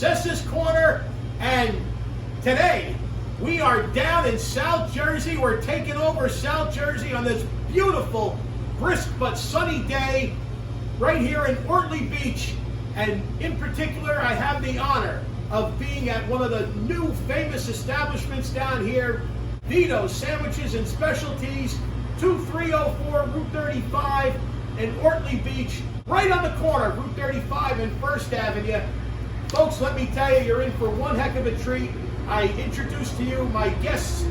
Sessa's Corner, and today we are down in South Jersey. We're taking over South Jersey on this beautiful, brisk but sunny day right here in Ortley Beach. And in particular, I have the honor of being at one of the new famous establishments down here, Vito Sandwiches and Specialties, 2304 Route 35 in Ortley Beach, right on the corner of Route 35 and First Avenue. Folks, let me tell you, you're in for one heck of a treat. I introduce to you my guests,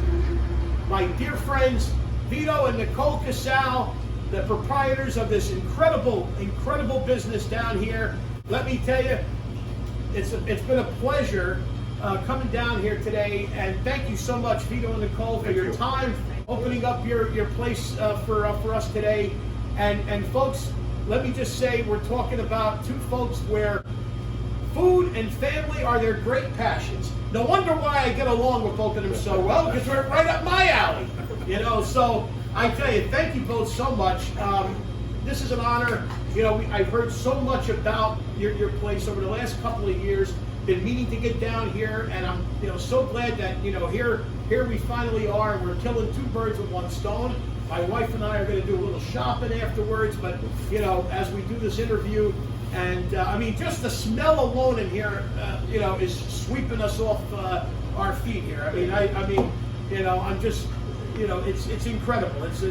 my dear friends, Vito and Nicole Casal, the proprietors of this incredible business down here. Let me tell you, it's been a pleasure coming down here today, and thank you so much, Vito and Nicole, for your time, opening up your place for us today. And folks, let me just say, we're talking about two folks where food and family are their great passions. No wonder why I get along with both of them so well, because we're right up my alley. You know, so I tell you, thank you both so much. This is an honor. You know, I've heard so much about your place over the last couple of years. Been meaning to get down here, and I'm so glad that here we finally are. We're killing two birds with one stone. My wife and I are going to do a little shopping afterwards, but as we do this interview, and I mean, just the smell alone in here, is sweeping us off our feet here. I mean, I'm just, it's incredible. It's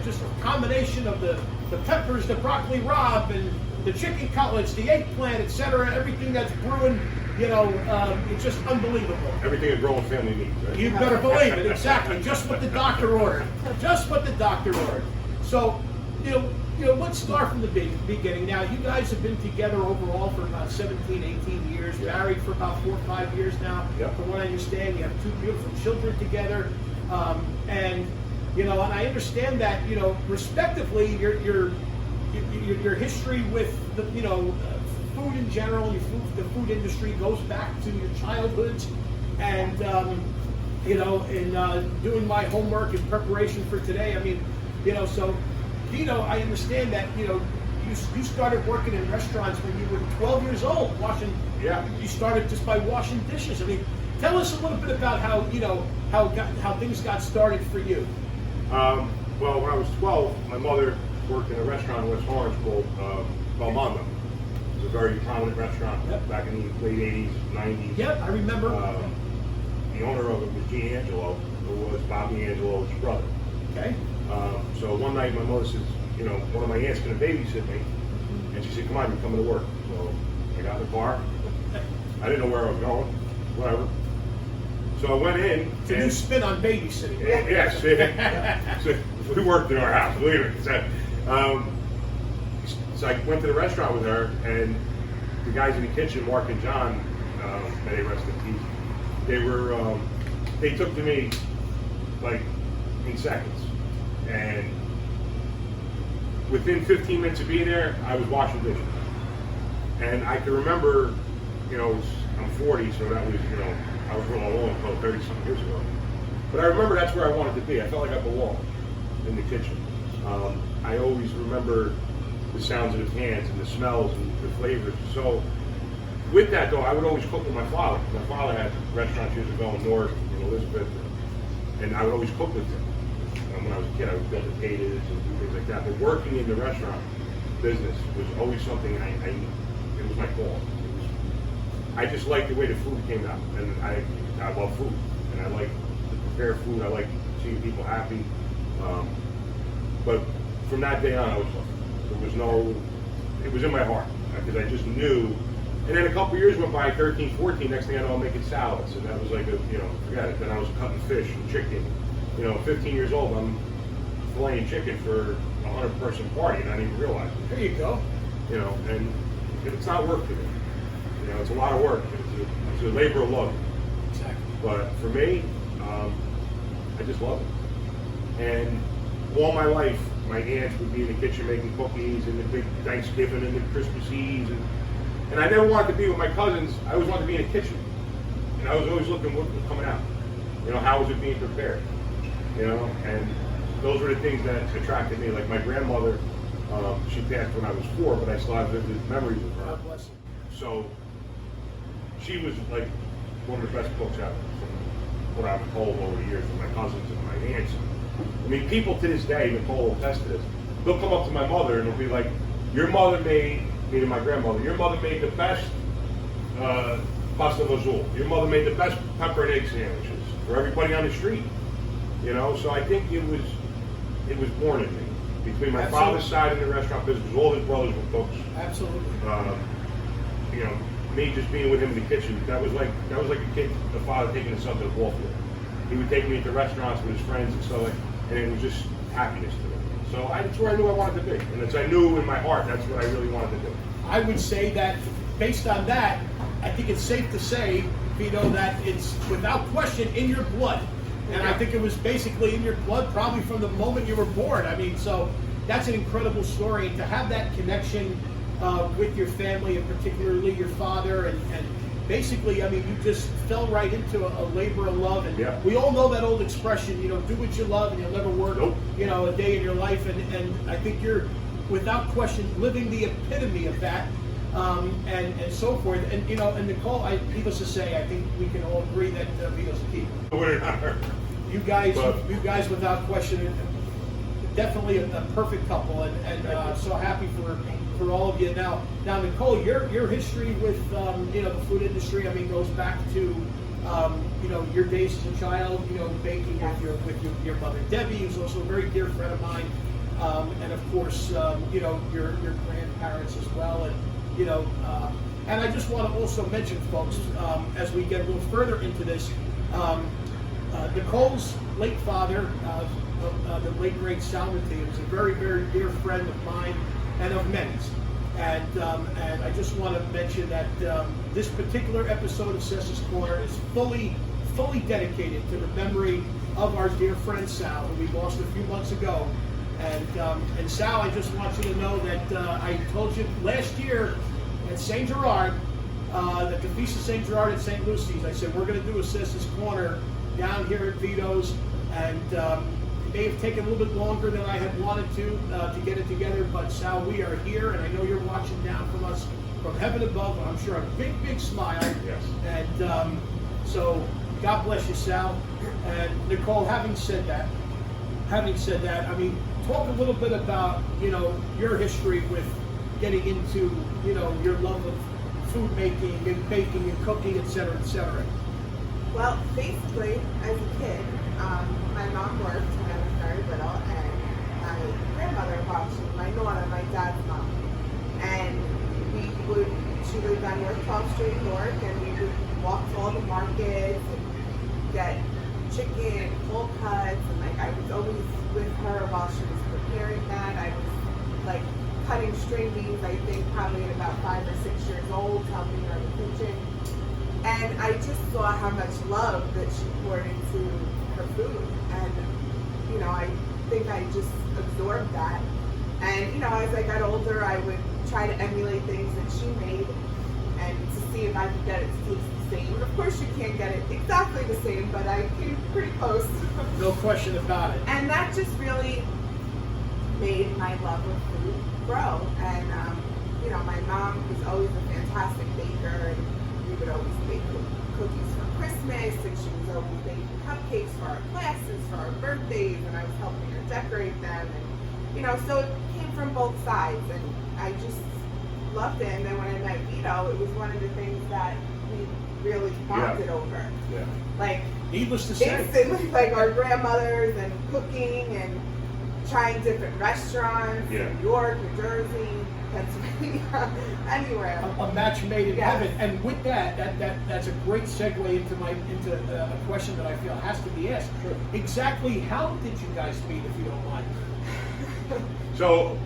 just a combination of the peppers, the broccoli rabe, and the chicken cutlets, the eggplant, etc. Everything that's brewing, it's just unbelievable. Everything a growing family needs, right? You better believe it, exactly. Just what the doctor ordered. Just what the doctor ordered. So, let's start from the beginning. Now, you guys have been together overall for about 17, 18 years, married for about 4 or 5 years now. Yep. From what I understand, you have two beautiful children together. And I understand that, respectively, your history with the, food in general, the food industry goes back to your childhoods. And, in doing my homework in preparation for today, so Vito, I understand that, you started working in restaurants when you were 12 years old, washing. Yeah. You started just by washing dishes. Tell us a little bit about how things got started for you. Well, when I was 12, my mother worked in a restaurant in West Orange called Belmondo. It was a very prominent restaurant back in the late 80s, 90s. Yep, I remember. The owner of it was Gene Angelo, who was Bobby Angelo's brother. Okay. So one night my mother says, one of my aunts going to babysit me, and she said, come on, you're coming to work. So I got in the car. I didn't know where I was going, whatever. So I went in. It's a new spin on babysitting. Yes. So we worked in our house, believe it. So I went to the restaurant with her, and the guys in the kitchen, Mark and John, may they rest in peace, they took to me like in seconds. And within 15 minutes of being there, I was washing dishes. And I can remember, I'm 40, so that was, I was rolling along until 30-something years ago. But I remember that's where I wanted to be. I felt like I belonged in the kitchen. I always remember the sounds of his hands and the smells and the flavors. So with that, though, I would always cook with my father. My father had restaurants years ago in North, in Elizabeth, and I would always cook with him. When I was a kid, I would build potatoes and do things like that. But working in the restaurant business was always something it was my call. I just liked the way the food came out, and I love food, and I like to prepare food. I like seeing people happy. But from that day on, I was hooked. It was in my heart, because I just knew. And then a couple years went by, 13, 14, next thing I know, I'm making salads, and that was like forget it. Then I was cutting fish and chicken. 15 years old, I'm filleting chicken for a 100-person party, and I didn't even realize it. There you go. And it's not work for me. It's a lot of work. It's a labor of love. Exactly. But for me, I just love it. And all my life, my aunts would be in the kitchen making cookies, and the big Thanksgiving and the Christmas Eves, and I never wanted to be with my cousins. I always wanted to be in the kitchen, and I was always looking what was coming out. How was it being prepared? And those were the things that attracted me. Like my grandmother, she passed when I was 4, but I still have vivid memories of her. God bless you. So she was like one of the best cooks ever, from what I've been told over the years from my cousins and my aunts. I mean, people to this day, Nicole will attest to this, they'll come up to my mother and they'll be like, your mother made, meaning my grandmother, your mother made the best pasta vazul. Your mother made the best pepper and egg sandwiches for everybody on the street. You know, so I think it was born in me. Between my father's side in the restaurant business, all his brothers were cooks. Absolutely. You know, me just being with him in the kitchen, that was like a kid, the father taking his son to the ball field. He would take me to restaurants with his friends and so like, and it was just happiness to me. So that's where I knew I wanted to be, and as I knew in my heart, that's what I really wanted to do. I would say that based on that, I think it's safe to say, Vito, that it's without question in your blood. And I think it was basically in your blood probably from the moment you were born. I mean, so that's an incredible story. And to have that connection with your family, and particularly your father, and basically, I mean, you just fell right into a labor of love. And we all know that old expression, you know, do what you love and you'll never work, you know, a day in your life. And I think you're, without question, living the epitome of that. And so forth, and you know, and Nicole, needless to say, I think we can all agree that Vito's a keeper. You guys, without question, definitely a perfect couple, and so happy for all of you. Now, Nicole, your history with you know, the food industry, I mean, goes back to you know, your days as a child, you know, baking with your mother Debbie, who's also a very dear friend of mine, and of course, you know, your grandparents as well, and you know, and I just want to also mention, folks, as we get a little further into this, Nicole's late father, the late great Sal Mateo, was a very, very dear friend of mine and of many's. And I just want to mention that this particular episode of Sessa's Corner is fully dedicated to the memory of our dear friend Sal, who we lost a few months ago. And Sal, I just want you to know that I told you last year at St. Gerard, at the Feast of St. Gerard at St. Lucy's, I said, we're going to do a Sessa's Corner down here at Vito's, and it may have taken a little bit longer than I had wanted to get it together, but Sal, we are here, and I know you're watching down from us from heaven above. I'm sure a big, big smile. Yes. And so, God bless you, Sal. And Nicole, having said that, I mean, talk a little bit about, you know, your history with getting into, you know, your love of food making and baking and cooking, et cetera, et cetera. Well, basically, as a kid, my mom worked when I was very little, and my grandmother-in-law, she was my nonna, my dad's mom. And she lived on North 12th Street, Newark, and we would walk to all the markets and get chicken, cold cuts, and like I was always with her while she was preparing that. I was like cutting string beans, I think probably at about 5 or 6 years old, helping her in the kitchen. And I just saw how much love that she poured into her food. And, you know, I think I just absorbed that. And, you know, as I got older, I would try to emulate things that she made and to see if I could get it to taste the same. Of course, you can't get it exactly the same, but I came pretty close. No question about it. And that just really made my love of food grow. And, you know, my mom was always a fantastic baker, and we would always bake cookies for Christmas, and she was always baking cupcakes for our classes, for our birthdays, and I was helping her decorate them. And, you know, so it came from both sides, and I just loved it. And then when I met Vito, it was one of the things that we really bonded over. Yeah. Like, needless to say, instantly, like our grandmothers and cooking and trying different restaurants, New York, New Jersey, Pennsylvania, anywhere. A match made in heaven. And with that's a great segue into a question that I feel has to be asked. Sure. Exactly how did you guys meet, if you don't mind? So,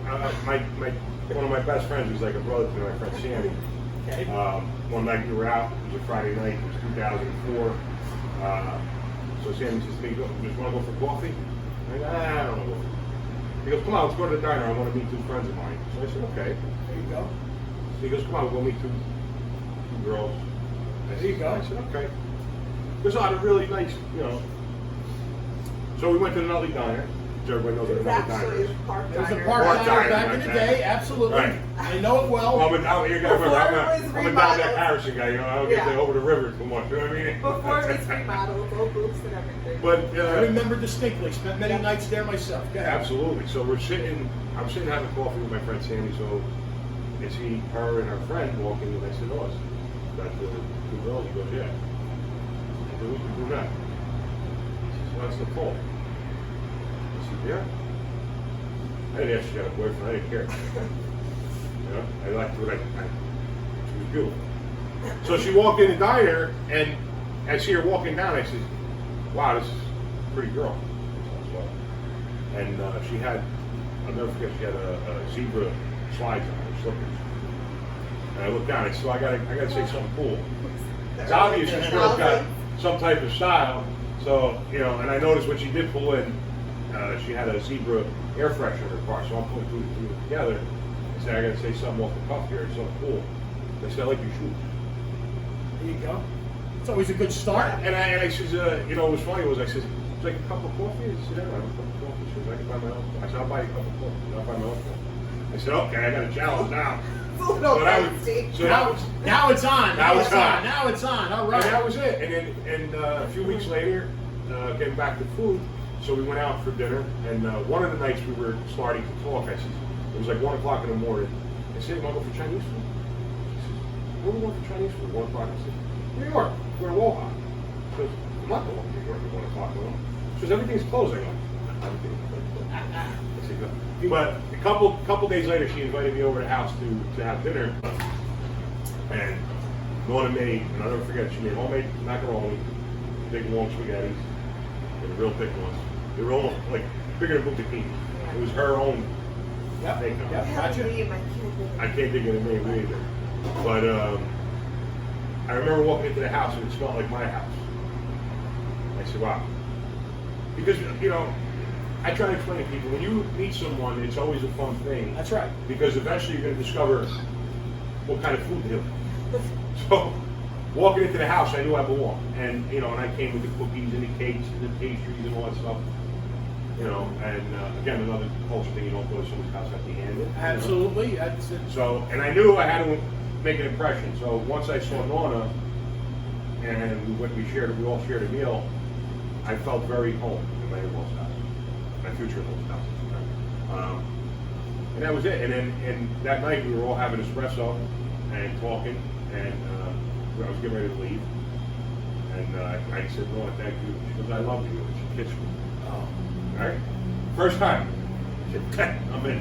one of my best friends was like a brother to my friend Sammy. Okay. One night we were out, it was a Friday night, it was 2004. So Sammy says to me, just want to go for coffee? I go, I don't know. He goes, come on, let's go to the diner, I want to meet 2 friends of mine. So I said, okay. There you go. So he goes, come on, we'll go meet two girls. There you go. I said, okay. There's a lot of really nice, you know. So we went to the Nutley Diner, everybody knows what It's another diner actually is. a park It was a diner. park Park diner diner, back in the exactly. day, absolutely. Right. I know it well. Well, I'm you gotta remember, Before I'm it a was down remodeled. that Harrison guy, you know, I don't get Yeah. over the river too much, you know what I mean? Before it was remodeled, old booths and everything. But, I remember distinctly. Spent many Yeah. nights there myself. Go ahead. absolutely. So I'm sitting having coffee with my friend Sammy. So I see her and her friend walking, and I said, "Oh, is that the two girls?" He goes, "Yeah." I said, "Who's the brunette?" He says, "Well, that's Nicole." I said, "Yeah." I didn't ask if she had a boyfriend. I didn't care. You know, I liked what she was beautiful. So she walked in the diner, and I see her walking down. I said, "Wow, this is a pretty girl." And she had, I'll never forget, she had a zebra slides on her slippers. And I looked down, I said, I gotta say something cool. It's obvious this girl's got some type of style. So, you know, and I noticed when she did pull in, she had a zebra air freshener in her car. So I'm putting two together. I said, I gotta say something off the cuff here, something cool. They said, I like your shoes. There you go. It's always a good start. And I said, you know, what was funny was I said, "Would you like a cup of coffee?" He said, "Yeah, I have a cup of coffee." She said, "I can buy my own." I said, "I'll buy you a cup of coffee. I'll buy my own coffee." I said, "Okay, I got a challenge now." It's a little So that was- fancy. so that was- Now it's on. Now it's on. Now it's on. All And right. that was it. And then a few weeks later, getting back to food, so we went out for dinner. And one of the nights we were starting to talk, I said, it was like 1 o'clock in the morning. I said, "You want to go for Chinese food?" She says, "Where are we going for Chinese food?" 1 o'clock. I said, "New York. We're in Woha." She goes, "I'm not going to New York at 1 o'clock. She says, "Everything's closed." I go, "Everything's closed." I said, "Good." But a couple days later, she invited me over to the house to have dinner. And Nona made, and I'll never forget, she made homemade macaroni, big long spaghettis. They were real big ones. They were almost like bigger than bucatini. It was her own Yep. makeup. Yep. I have Gotcha. a name, I can't think of I it. can't think of the name either. But I remember walking into the house and it smelled like my house. I said, "Wow." Because, you know, I try to explain to people, when you meet someone, it's always a fun thing. That's right. Because eventually you're going to discover what kind of food they like. So, walking into the house, I knew I belonged. And, you know, and I came with the cookies and the cakes and the pastries and all that stuff. You know, and again, another culture thing, you don't go to someone's house empty-handed. Absolutely. That's it. So, and I knew I had to make an impression. So once I saw Nona, and we all shared a meal, I felt very home in my in-laws' house, my future in-laws' house. And that was it. And then, and that night we were all having espresso and talking, and I was getting ready to leave. And I said, "Nona, thank you." She goes, "I love you," and she kissed me. Oh. All right, first time. I said, "I'm in.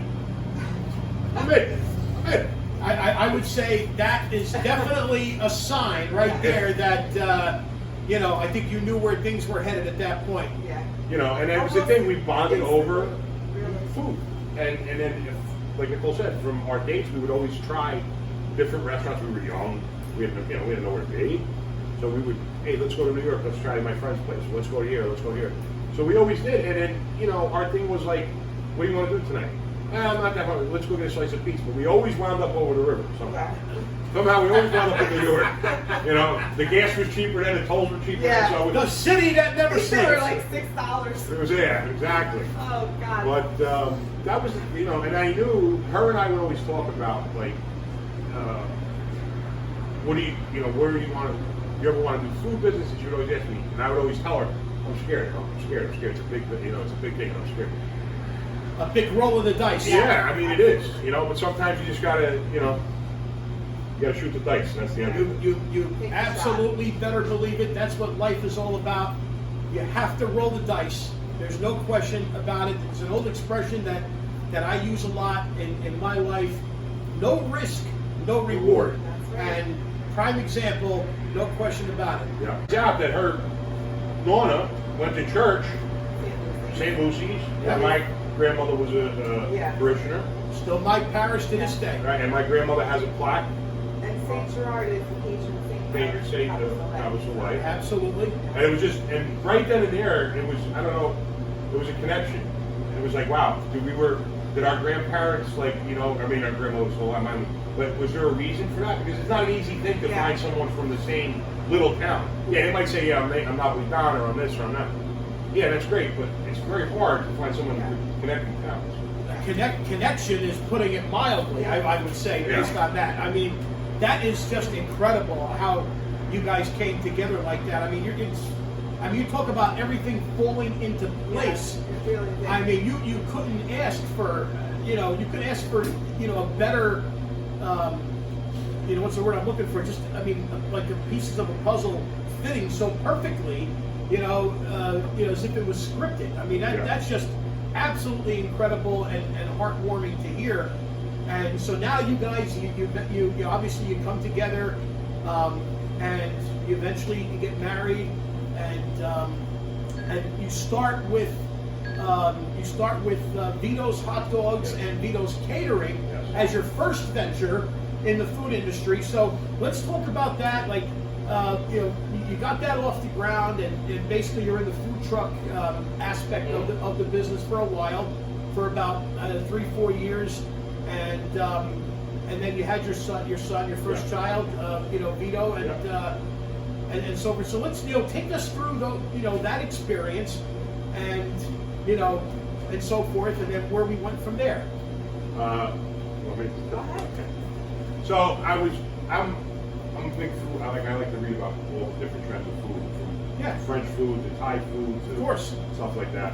I'm in. I'm in." I would say that is definitely a sign right there that, you know, I think you knew where things were headed at that point. Yeah. You know, and that was the thing, we bonded over Really. food. And then, like Nicole said, from our dates, we would always try different restaurants. We were young. We didn't know where to be. So we would, "Hey, let's go to New York. Let's try my friend's place. Let's go here. Let's go here." So we always did. And then, you know, our thing was like, "What do you want to do tonight?" "I'm not that hungry. Let's go get a slice of pizza." But we always wound up over the river somehow. Yeah. Somehow we always wound up in New York. You know, the gas was cheaper then, the tolls were cheaper Yeah. then. So The city that never They sleeps. were like $6. it was there, exactly. Oh God. But that was, you know, and I knew her and I would always talk about, like, what do you know, where do you want to, you ever want to do food business? And she would always ask me, and I would always tell her, I'm scared. It's a big, you know, it's a big thing. I'm scared. A big roll of the dice. Yeah, I mean, it is, you know, but sometimes you just gotta, you know, you gotta shoot the dice. That's the end of it. You Take a absolutely better believe it. That's what life is all about. You have to roll the dice. There's no question about it. It's an old expression that I use a lot in my life. No risk, no reward. That's right. And prime example, no question about it. Yeah. It's out that her Nona went to church, St. Lucy's, Yeah. and my grandmother was a Yeah. parishioner, Still my parish to this day. right? And my grandmother has a plaque, And St. Gerard is the patron Patron saint of Travis Travis Away. Absolutely. And it was just, and right then and there, it was, I don't know, it was a connection. It was like, wow, did our grandparents, like, you know, I mean, our grandmother was alive, but was there a reason for that? Because it's not an easy thing to Yeah. find someone from the same little town. Yeah, they might say, yeah, I'm not with Don, or I'm this, or I'm that. Yeah, that's great, but it's very hard to find someone who connect with towns. Connection is putting it mildly, I would say, based on that. I mean, that is just incredible how you guys came together like that. I mean, you talk about everything falling into place. Yeah, really did. I mean, you couldn't ask for, a better, what's the word I'm looking for? Just, I mean, like the pieces of a puzzle fitting so perfectly, as if it was scripted. I mean, that's just absolutely incredible and heartwarming to hear. And so now you guys, you obviously you come together, and you eventually you get married, and you start with Vito's Hot Dogs and Vito's Catering as your first venture in the food industry. So let's talk about that. Like, you got that off the ground, and basically you're in the food truck aspect of the business for a while, for about 3-4 years, and then you had your first child, Vito, and so forth. So let's take us through that experience, and and so forth, and then where we went from there. Go ahead. So I'm a big food. I like to read about all the different trends of food, from French food to Thai food to Of course. stuff like that.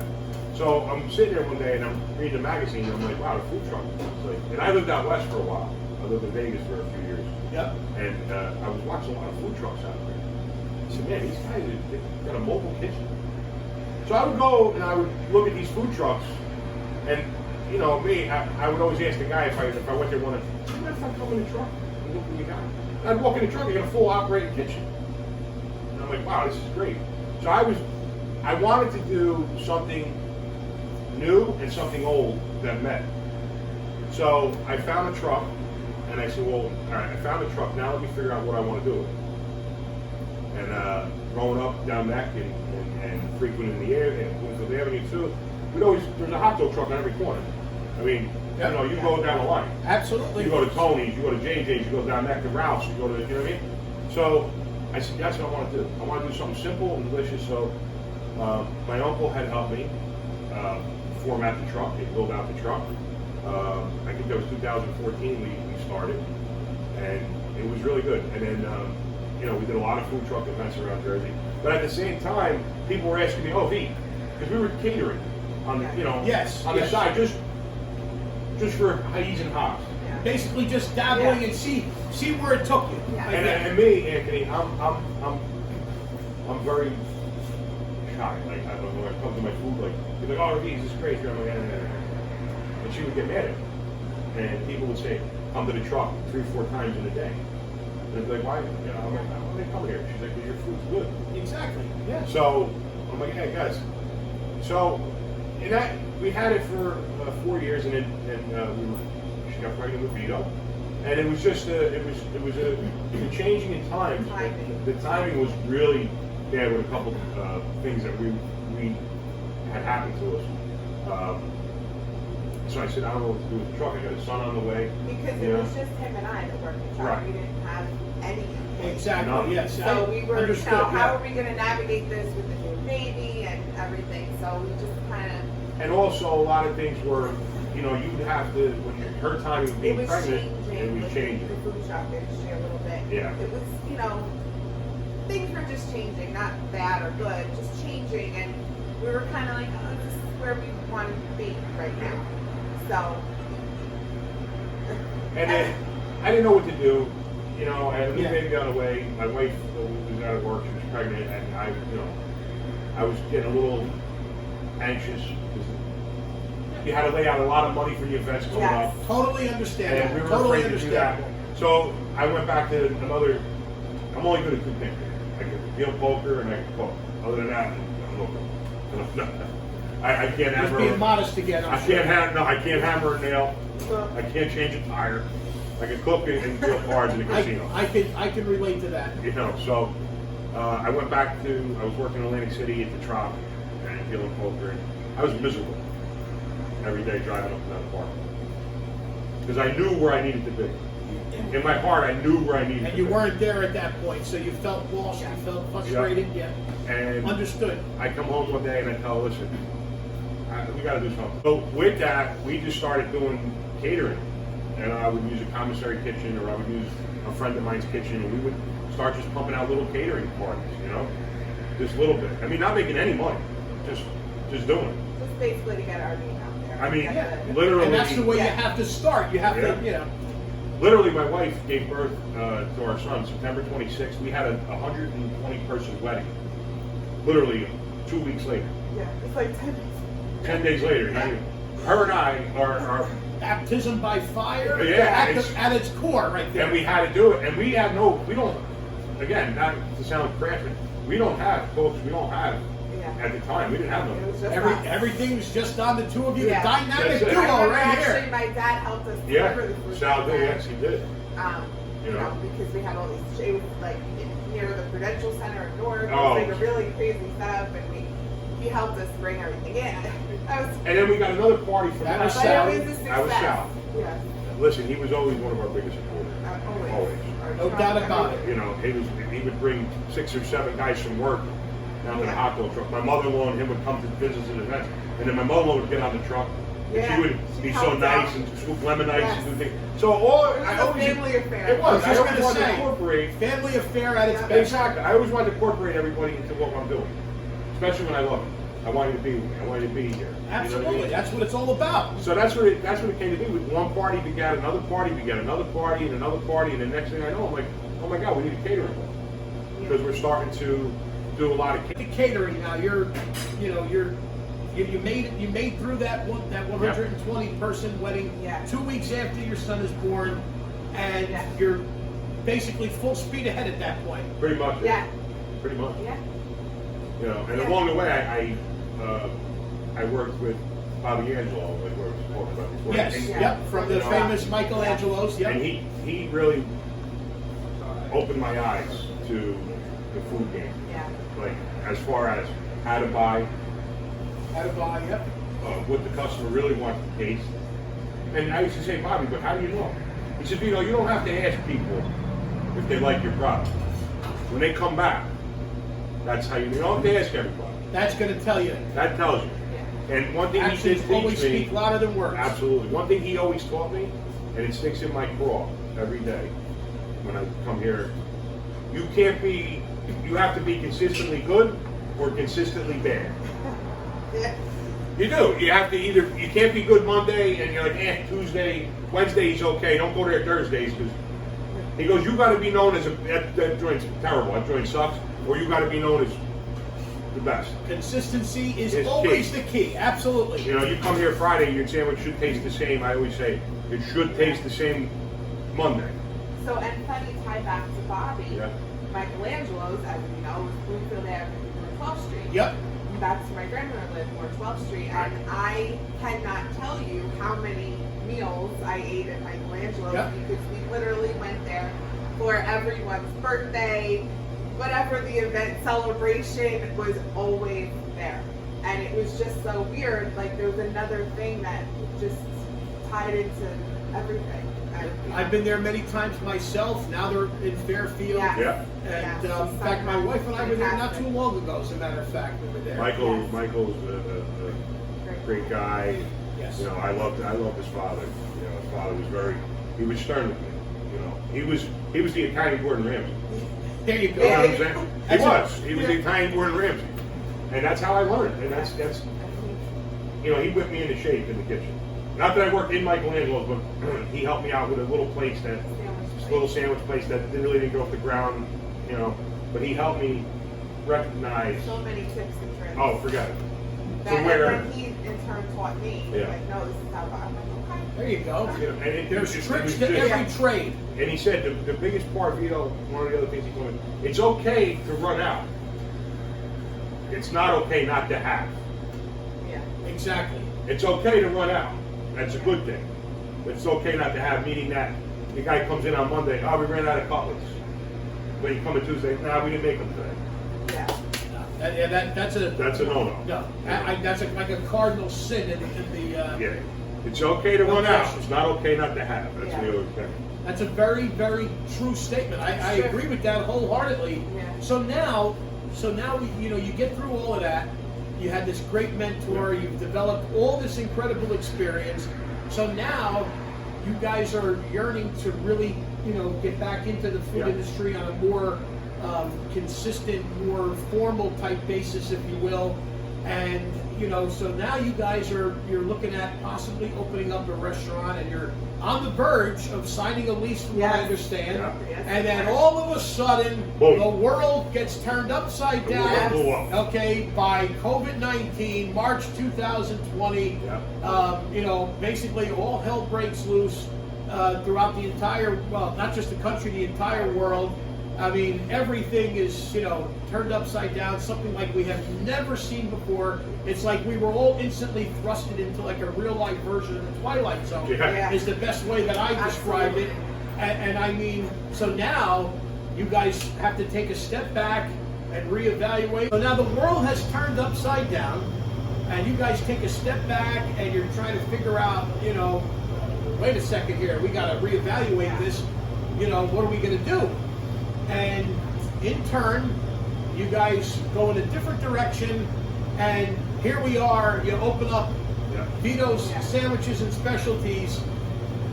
So I'm sitting there one day and I'm reading a magazine and I'm like, wow, the food truck. And I lived out west for a while. I lived in Vegas for a few years. Yep. And I was watching a lot of food trucks out there. I said, man, these guys have got a mobile kitchen. So I would go and I would look at these food trucks, and me, I would always ask the guy if I went there one day, do you mind if I come in the truck and look what you got? I'd walk in the truck, I got a full operating kitchen. And I'm like, wow, this is great. So I wanted to do something new and something old that met. So I found a truck, and I said, well, all right, I found a truck, now let me figure out what I want to do with it. And growing up down Neck and frequenting the area, and Bloomfield Avenue too, there's a hot dog truck on every corner. I mean, you go down the line. Absolutely. You go to Tony's, you go to JJ's, you go down Neck to Ralph's, you go to, you know what I mean? So I said, that's what I want to do. I want to do something simple and delicious. So my uncle had helped me format the truck and build out the truck. I think that was 2014 we started, and it was really good. And then we did a lot of food truck events around Jersey. But at the same time, people were asking me, oh, V, because we were catering on the, on the side, just for ease and hops. Yeah. Basically, just dabbling and see where it took you. Yeah. And me, Anthony, I'm very shy. Like, I don't know, when it comes to my food, like, you're like, oh, V, this is great. I'm like, and she would get mad at me. And people would say, come to the truck 3-4 times in a day. And I'd be like, why? I'm like, why are they coming here? She's like, well, your food's good. Exactly. Yeah. So I'm like, hey guys. So we had it for 4 years, and she got pregnant with Vito, and it was just it was a changing in times. The timing was really bad with a couple things that we had happened to us. So I said, I don't know what to do with the truck. I got a son on the way. Because it was just him and I that worked the truck. Right. We didn't have any. Exactly. No. Yes. So we were, understood, how are we going to navigate this with the new baby and everything? So we just kind of. And also a lot of things were, you'd have to, when her timing of being pregnant, it was changing. The food truck industry a little bit. Yeah. It was, things were just changing, not bad or good, just changing, and we were kind of like, oh, this is where we want to be right now. So. And then I didn't know what to do. I had a new baby on the way. My wife was out of work. She was pregnant, and I was getting a little anxious because you had to lay out a lot of money for the events coming up. Totally understand. And we were totally afraid to do that. So I went back to another. I'm only good at 2 things. I can deal poker and I can cook. Other than that, I can't Just hammer. being modest again. I can't hammer a nail. I can't change a tire. I can cook and deal cards in a casino. I can relate to that. So I went back to, I was working in Atlantic City at the Trop and dealing poker, and I was miserable every day driving up to that park because I knew where I needed to be. in my heart, I knew where I needed And to you be. weren't there at that point, so you felt lost, you felt frustrated, yeah. And Understood. I come home one day and I tell her, listen, we got to do something. So with that, we just started doing catering. And I would use a commissary kitchen, or I would use a friend of mine's kitchen, and we would start just pumping out little catering parties, you know? Just a little bit. I mean, not making any money, just doing it. Just basically to get our name out there. I mean, Yeah. literally. And that's the way you have to start. You have to, you know. Literally, my wife gave birth to our son September 26th. We had a 120-person wedding. Literally 2 weeks later. Yeah, it's like 10 days later. Yeah. Her and I are Baptism by fire, Yeah, at its core, right there. and we had to do it. And we don't, again, not to sound crafty, we don't have cooks, we don't have, at the time, we didn't have It was them. just us. Everything was just on the two of you, Yeah. the dynamic That's it. duo I remember right actually here. my dad helped us Yeah, deliver the food. Sal did, that yes, he did. You know, because we had all these, it was like near the Prudential Center in Newark. It Oh. was like a really crazy setup, and he helped us bring everything in. That was, And then we got another party from That was but Sal. it was a success. That was Sal. Yes, Listen, he was always one of our biggest supporters. always. Always. No doubt about it. You know, he would bring 6 or 7 guys from work down to the Yeah. hot dog truck. My mother-in-law and him would come to visits and events, and then my mother-in-law would get on the truck, and Yeah, she would she be so helped nice out. and scoop lemon ice Yes. and do things. So all It was I a always family affair. It I was was. I just always gonna wanted to say, incorporate. family affair at its Yeah. best. Exactly. I always wanted to incorporate everybody into what I'm doing, especially when I love it. I wanted to be here. You know what I Absolutely, mean? that's what it's all about. So that's what it came to be. With one party begat another party, begat another party, and another party, and the next thing I know, I'm like, oh my God, we need a catering because we're starting to do a lot of The catering now, you made through that 120 person wedding Yeah. 2 weeks after your son is born, and Yeah. you're basically full speed ahead at that point. pretty much. Yeah. Pretty much. Yeah. You know, and Yeah. along the way, I worked with Bobby Angelo, like we were talking about before. Yes, And, yep, from the you know, famous Michelangelo's, And yep. he really opened my eyes to the food game, Yeah. like as far as how to buy, How to buy, yep. what the customer really wants to taste. And I used to say, Bobby, but how do you know? He said, Vito, you don't have to ask people if they like your product. When they come back, that's how you don't have to ask everybody. That's going to tell you. That tells you. And one thing he Actions did always teach me, speak louder than words. absolutely. One thing he always taught me, and it sticks in my craw every day when I come here, you have to be consistently good or consistently bad. Yeah. You do. You have to you can't be good Monday and you're like, Tuesday, Wednesday he's okay. Don't go there Thursdays because he goes, you got to be known as that joint's terrible. That joint sucks. Or you got to be known as the best. Consistency is It's always key. the key, absolutely. You know, you come here Friday, your sandwich should taste the same. I always say it should taste the same Monday. So, and funny tie back to Bobby, Yeah. Michelangelo's, as you know, was Bloomfield Avenue, North 12th Street. Yep. That's where my grandmother lived, North 12th Street, and I cannot tell you how many meals I ate at Michelangelo's Yep. because we literally went there for everyone's birthday, whatever the event, celebration was always there. And it was just so weird, like there was another thing that just tied into everything. I've been there many times myself. Now they're in Fairfield. Yeah. Yeah. And Yeah, in fact, my wife and I were there not too long ago, as a matter of fact, we were there. Yes. Michael's a great guy. Yes. You know, I loved his father. You know, his father he was stern with me. You know, he was the Italian Gordon Ramsay. There you go. You know what I'm saying? That's He was the Italian Gordon Ramsay. And that's how I learned. And that's you know, he whipped me into shape in the kitchen. Not that I worked in Michelangelo's, but he helped me out with a little place little sandwich place that really didn't get off the ground, you know. But he helped me recognize. So many tips and tricks. Oh, forget it. That So where? and then he in turn taught me. Yeah. Like, no, this is how I'm like, okay. There you go. You know, and There's it tricks was to just- every trade. And he said the biggest part, Vito, one of the other things he told me, it's okay to run out. It's not okay not to have. Yeah. Exactly. It's okay to run out. That's a good thing. But it's okay not to have, meaning that the guy comes in on Monday, oh, we ran out of cutlets. When you come in Tuesday, nah, we didn't make them today. Yeah. That's a no-no. no. That's like a cardinal sin in the Yeah. It's okay to run out. Okay. It's not okay not to have. That's Yeah. the other thing. That's a very, very true statement. I agree with that wholeheartedly. Yeah. So now you get through all of that. You had this great mentor. You've developed all this incredible experience. So now you guys are yearning to really, get back into the food industry on a more consistent, more formal type basis, if you will. And so now you guys you're looking at possibly opening up a restaurant, and you're on the verge of signing a lease, from what I understand. Yes. And then all of a sudden, Boom. the world gets turned upside down. Yes. Blew up. Okay, by COVID-19, March 2020. Basically all hell breaks loose throughout the entire, well, not just the country, the entire world. I mean, everything is, turned upside down, something like we have never seen before. It's like we were all instantly thrusted into like a real life version of the Twilight Zone. Yeah. Is the best way that I described it. And I mean, so now you guys have to take a step back and reevaluate. So now the world has turned upside down, and you guys take a step back and you're trying to figure out, wait a second here, we got to reevaluate this. What are we going to do? And in turn, you guys go in a different direction, and here we are. You open up Vito's Sandwiches and Specialties,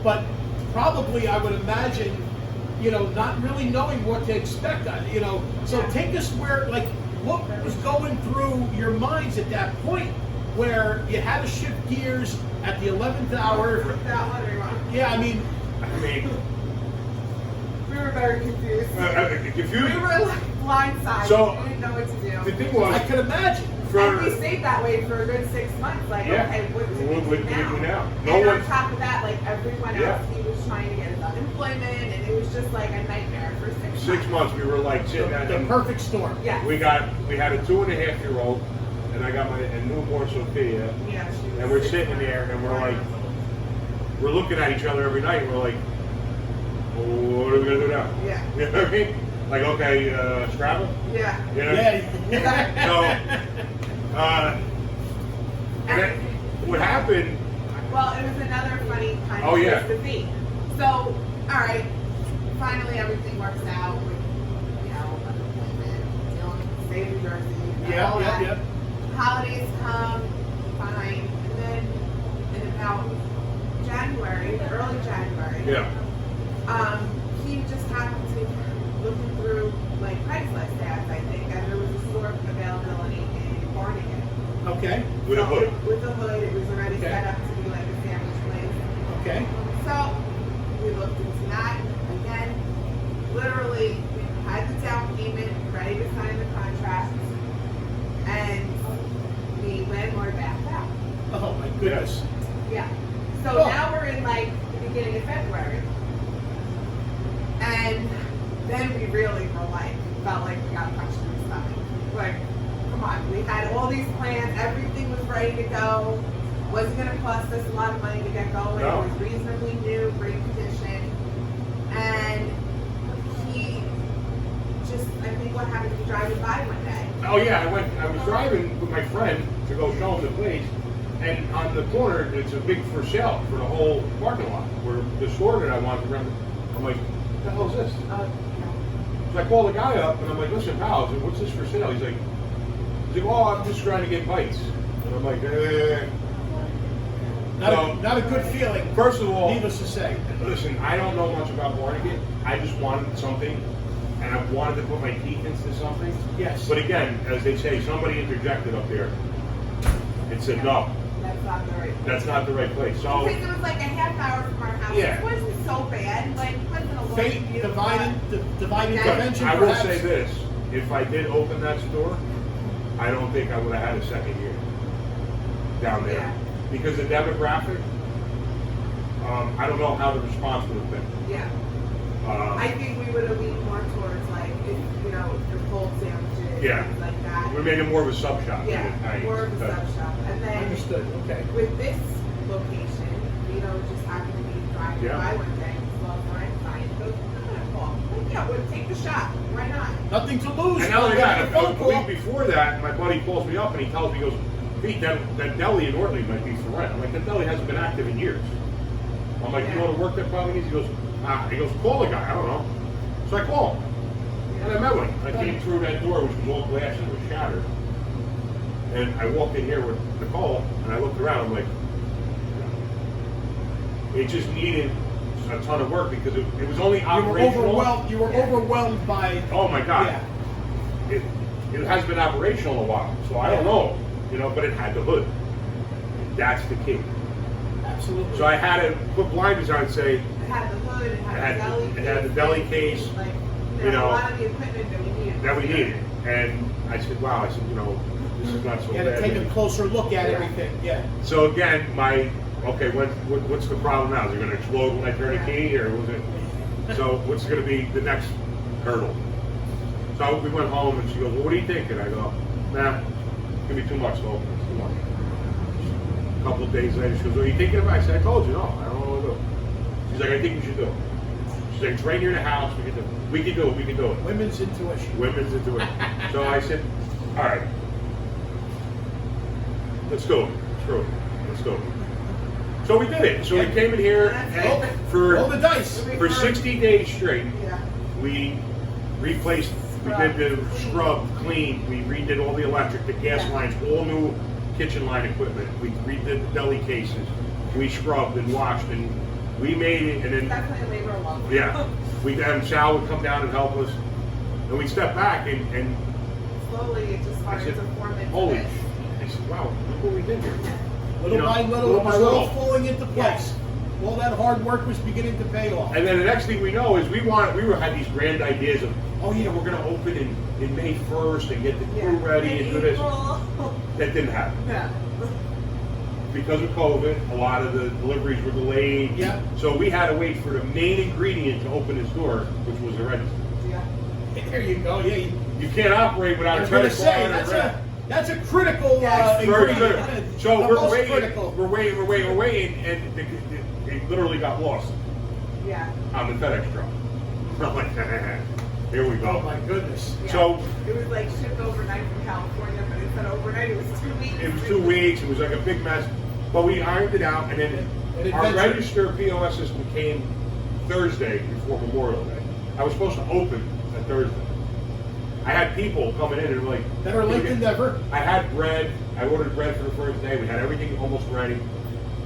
but probably I would imagine, not really knowing what to expect. So take us where, like, what was going through your minds at that point, where you had to shift gears at the 11th hour. Yeah, I mean. We were very confused. Confused? We were like blindsided. So, we didn't know what to do. The thing was, I could imagine. And we stayed that way for a good 6 months. Like, okay, what do we do now? No and one. on top of that, like everyone else, he was trying to get his unemployment, and it was just like a nightmare for 6 months. 6 months we were like sitting at The perfect storm. Yeah. We had a 2.5-year-old, and I got a newborn Sophia, Yeah, she was and we're 6 sitting months. there, and we're looking at each other every night, and we're like, what are we gonna do now? Yeah. You know what I mean? Like, okay, Scrabble? Yeah. You know? Yeah. So, what happened? Well, it was another funny kind Oh, of yeah. place to be. So, all right, finally everything works out with, unemployment, dealing with the state of New Jersey, all that. Yep. Holidays come, fine, and then in about January, early January, Yeah. he just happened to looking through like Craigslist ads, I think, and there was a store availability in Barnegat. Okay. With a hood. With the hood, it was already Okay. set up to be like a sandwich place. Okay. So we looked into that again. Literally, we had the down payment, ready to sign the contract, and the landlord backed out. Oh my goodness. Yeah. So Oh. now we're in like the beginning of February. And then we really were like, felt like we got punched in the stomach. Like, come on, we had all these plans, everything was ready to go. Wasn't gonna cost us a lot of money to get going. No. It was reasonably new, great condition. And he just, I think what happened, he driving by one day. Oh yeah, I was driving with my friend to go show him the place, and on the corner, it's a big for sale for the whole parking lot, where the store that I wanted to rent. I'm like, what the hell is this? So I call the guy up, and I'm like, listen, pal, I said, what's this for sale? He's like, oh, I'm just trying to get bites. And I'm like, Not a good feeling. First of all, Needless to say. listen, I don't know much about Barnegat. I just wanted something, and I wanted to put my teeth into something. Yes. But again, as they say, somebody interjected up there. It said, no, That's not the right place. that's not the right place. So, Because it was like a half hour from our house. Yeah. It wasn't so bad. Like, it wasn't a little Fate, view, divine intervention, I will perhaps. say this, if I did open that store, I don't think I would have had a second year down there. Yeah. Because the demographic, I don't know how the response would have been. Yeah. I think we would have leaned more towards like, the cold sandwiches, Yeah. things like that. We made it more of a sub shop. Yeah, more of a sub shop. And then Understood. Okay. with this location, Vito just happened to be driving Yeah. by one day. Well, fine. He goes, I'm gonna call. Like, yeah, we'll take the shot. Why not? Nothing to lose. And not only that, Phone a call. week before that, my buddy calls me up and he tells me, he goes, Pete, that deli in Ortley might be for rent. I'm like, that deli hasn't been active in years. I'm like, you know what a work that probably is? He goes, He goes, call the guy. I don't know. So I call him. And I met him. I came through that door, which was all glass and was shattered. And I walked in here with Nicole, and I looked around. I'm like, it just needed a ton of work because it was only operational. You were overwhelmed by. Oh my God! Yeah. It has been operational a while, so I don't know, but it had the hood. That's the key. Absolutely. So I had to put blinders on and say. It had the hood. It had the belly case. Like, a lot of the equipment that we needed. And I said, wow. I said, this is not so bad. You had to take a closer look at everything. Yeah. So again, what's the problem now? Is it going to explode when I turn a key, or was it? So what's going to be the next hurdle? So we went home, and she goes, well, what do you think? And I go, nah, it's going to be too much to open. It's too much. A couple of days later, she goes, what are you thinking about? I said, I told you, no, I don't know what to do. She's like, I think we should do it. She's like, it's right here in the house. We can do it. We can do it. Women's intuition. So I said, all right, let's do it. Let's do it. So we did it. So we came in here and roll the dice. For 60 days straight. Yeah. We replaced, we did the scrub, clean, we redid all the electric, the gas lines, all new kitchen line equipment. We redid the deli cases. We scrubbed and washed, and we made it. And then definitely labor of love. Yeah. And Sal would come down and help us. And we stepped back and slowly it just started to form into holy this. I said, wow, look what we did here. Little by little, it was all falling into place. All that hard work was beginning to pay off. And then the next thing we know is we had these grand ideas of, oh yeah, we're going to open in May 1st and get the crew ready and do this. That didn't happen. Yeah. Because of COVID, a lot of the deliveries were delayed. Yeah. So we had to wait for the main ingredient to open his door, which was the register. Yeah. There you go. Yeah. You can't operate without a credit card. That's a critical very ingredient. critical. So we're waiting, and it literally got lost. Yeah. On the FedEx truck. I'm like, here we go. Oh my goodness. Yeah. So it was like shipped overnight from California, but instead of overnight, it was 2 weeks. It was 2 weeks. It was like a big mess. But we ironed it out, and then our register POS system came Thursday before Memorial Day. I was supposed to open that Thursday. I had people coming in and like better late than never. I had bread. I ordered bread for the first day. We had everything almost ready,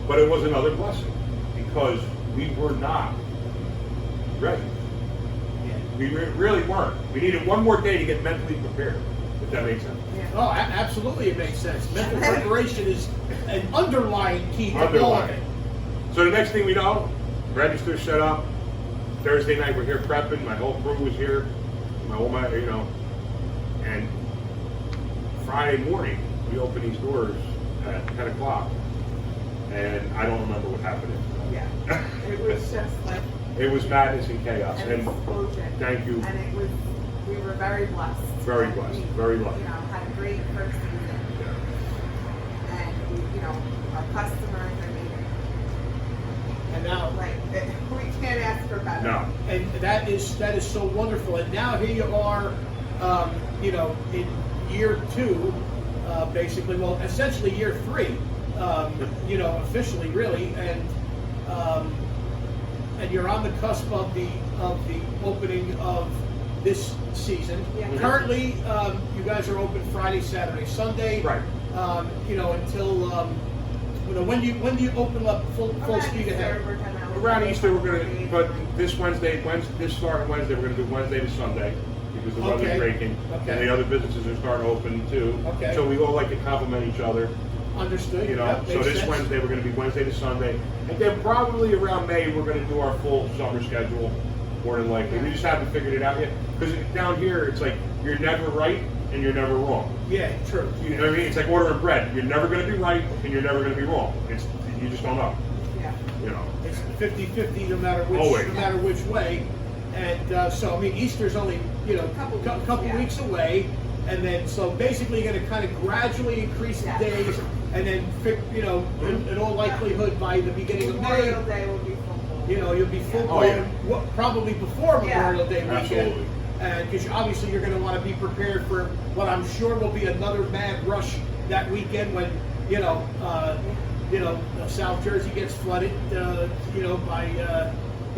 but it was another blessing because we were not ready. We really weren't. We needed one more day to get mentally prepared. If that makes sense. Yeah. Oh, absolutely, it makes sense. Mental preparation is an underlying key to all of it. So the next thing we know, register set up. Thursday night we're here prepping. My whole crew was here. And Friday morning we opened these doors at 10 o'clock, and I don't remember what happened. Yeah, it was just like it was madness and chaos. An explosion. Thank you. And we were very blessed. Very blessed. Very lucky. Had a great first season. Yeah. And our customers. And now, we can't ask for better. No. And that is so wonderful. And now here you are, in year 2, basically. Well, essentially year 3, officially, really, and you're on the cusp of the opening of this season. Yeah. Mm-hmm. Currently, you guys are open Friday, Saturday, Sunday. Right. Until when do you open up full speed ahead? Around Easter, we're going to, but this starting Wednesday, we're going to do Wednesday to Sunday because the weather's breaking, and the other businesses are starting to open too. Okay. So we all like to complement each other. Understood. So this Wednesday, we're going to be Wednesday to Sunday, and then probably around May, we're going to do our full summer schedule, more than likely. We just haven't figured it out yet because down here, it's like you're never right and you're never wrong. Yeah, true. You know what I mean? It's like ordering bread. You're never going to be right and you're never going to be wrong. You just don't know. Yeah. It's 50-50 no matter which way. And so I mean Easter's only a couple weeks away, and then so basically you're going to kind of gradually increase the days, and then in all likelihood by the beginning of May, Memorial Day will be full. You'll be full blown, probably before Memorial Day weekend. Absolutely. Because obviously you're going to want to be prepared for what I'm sure will be another mad rush that weekend when South Jersey gets flooded, by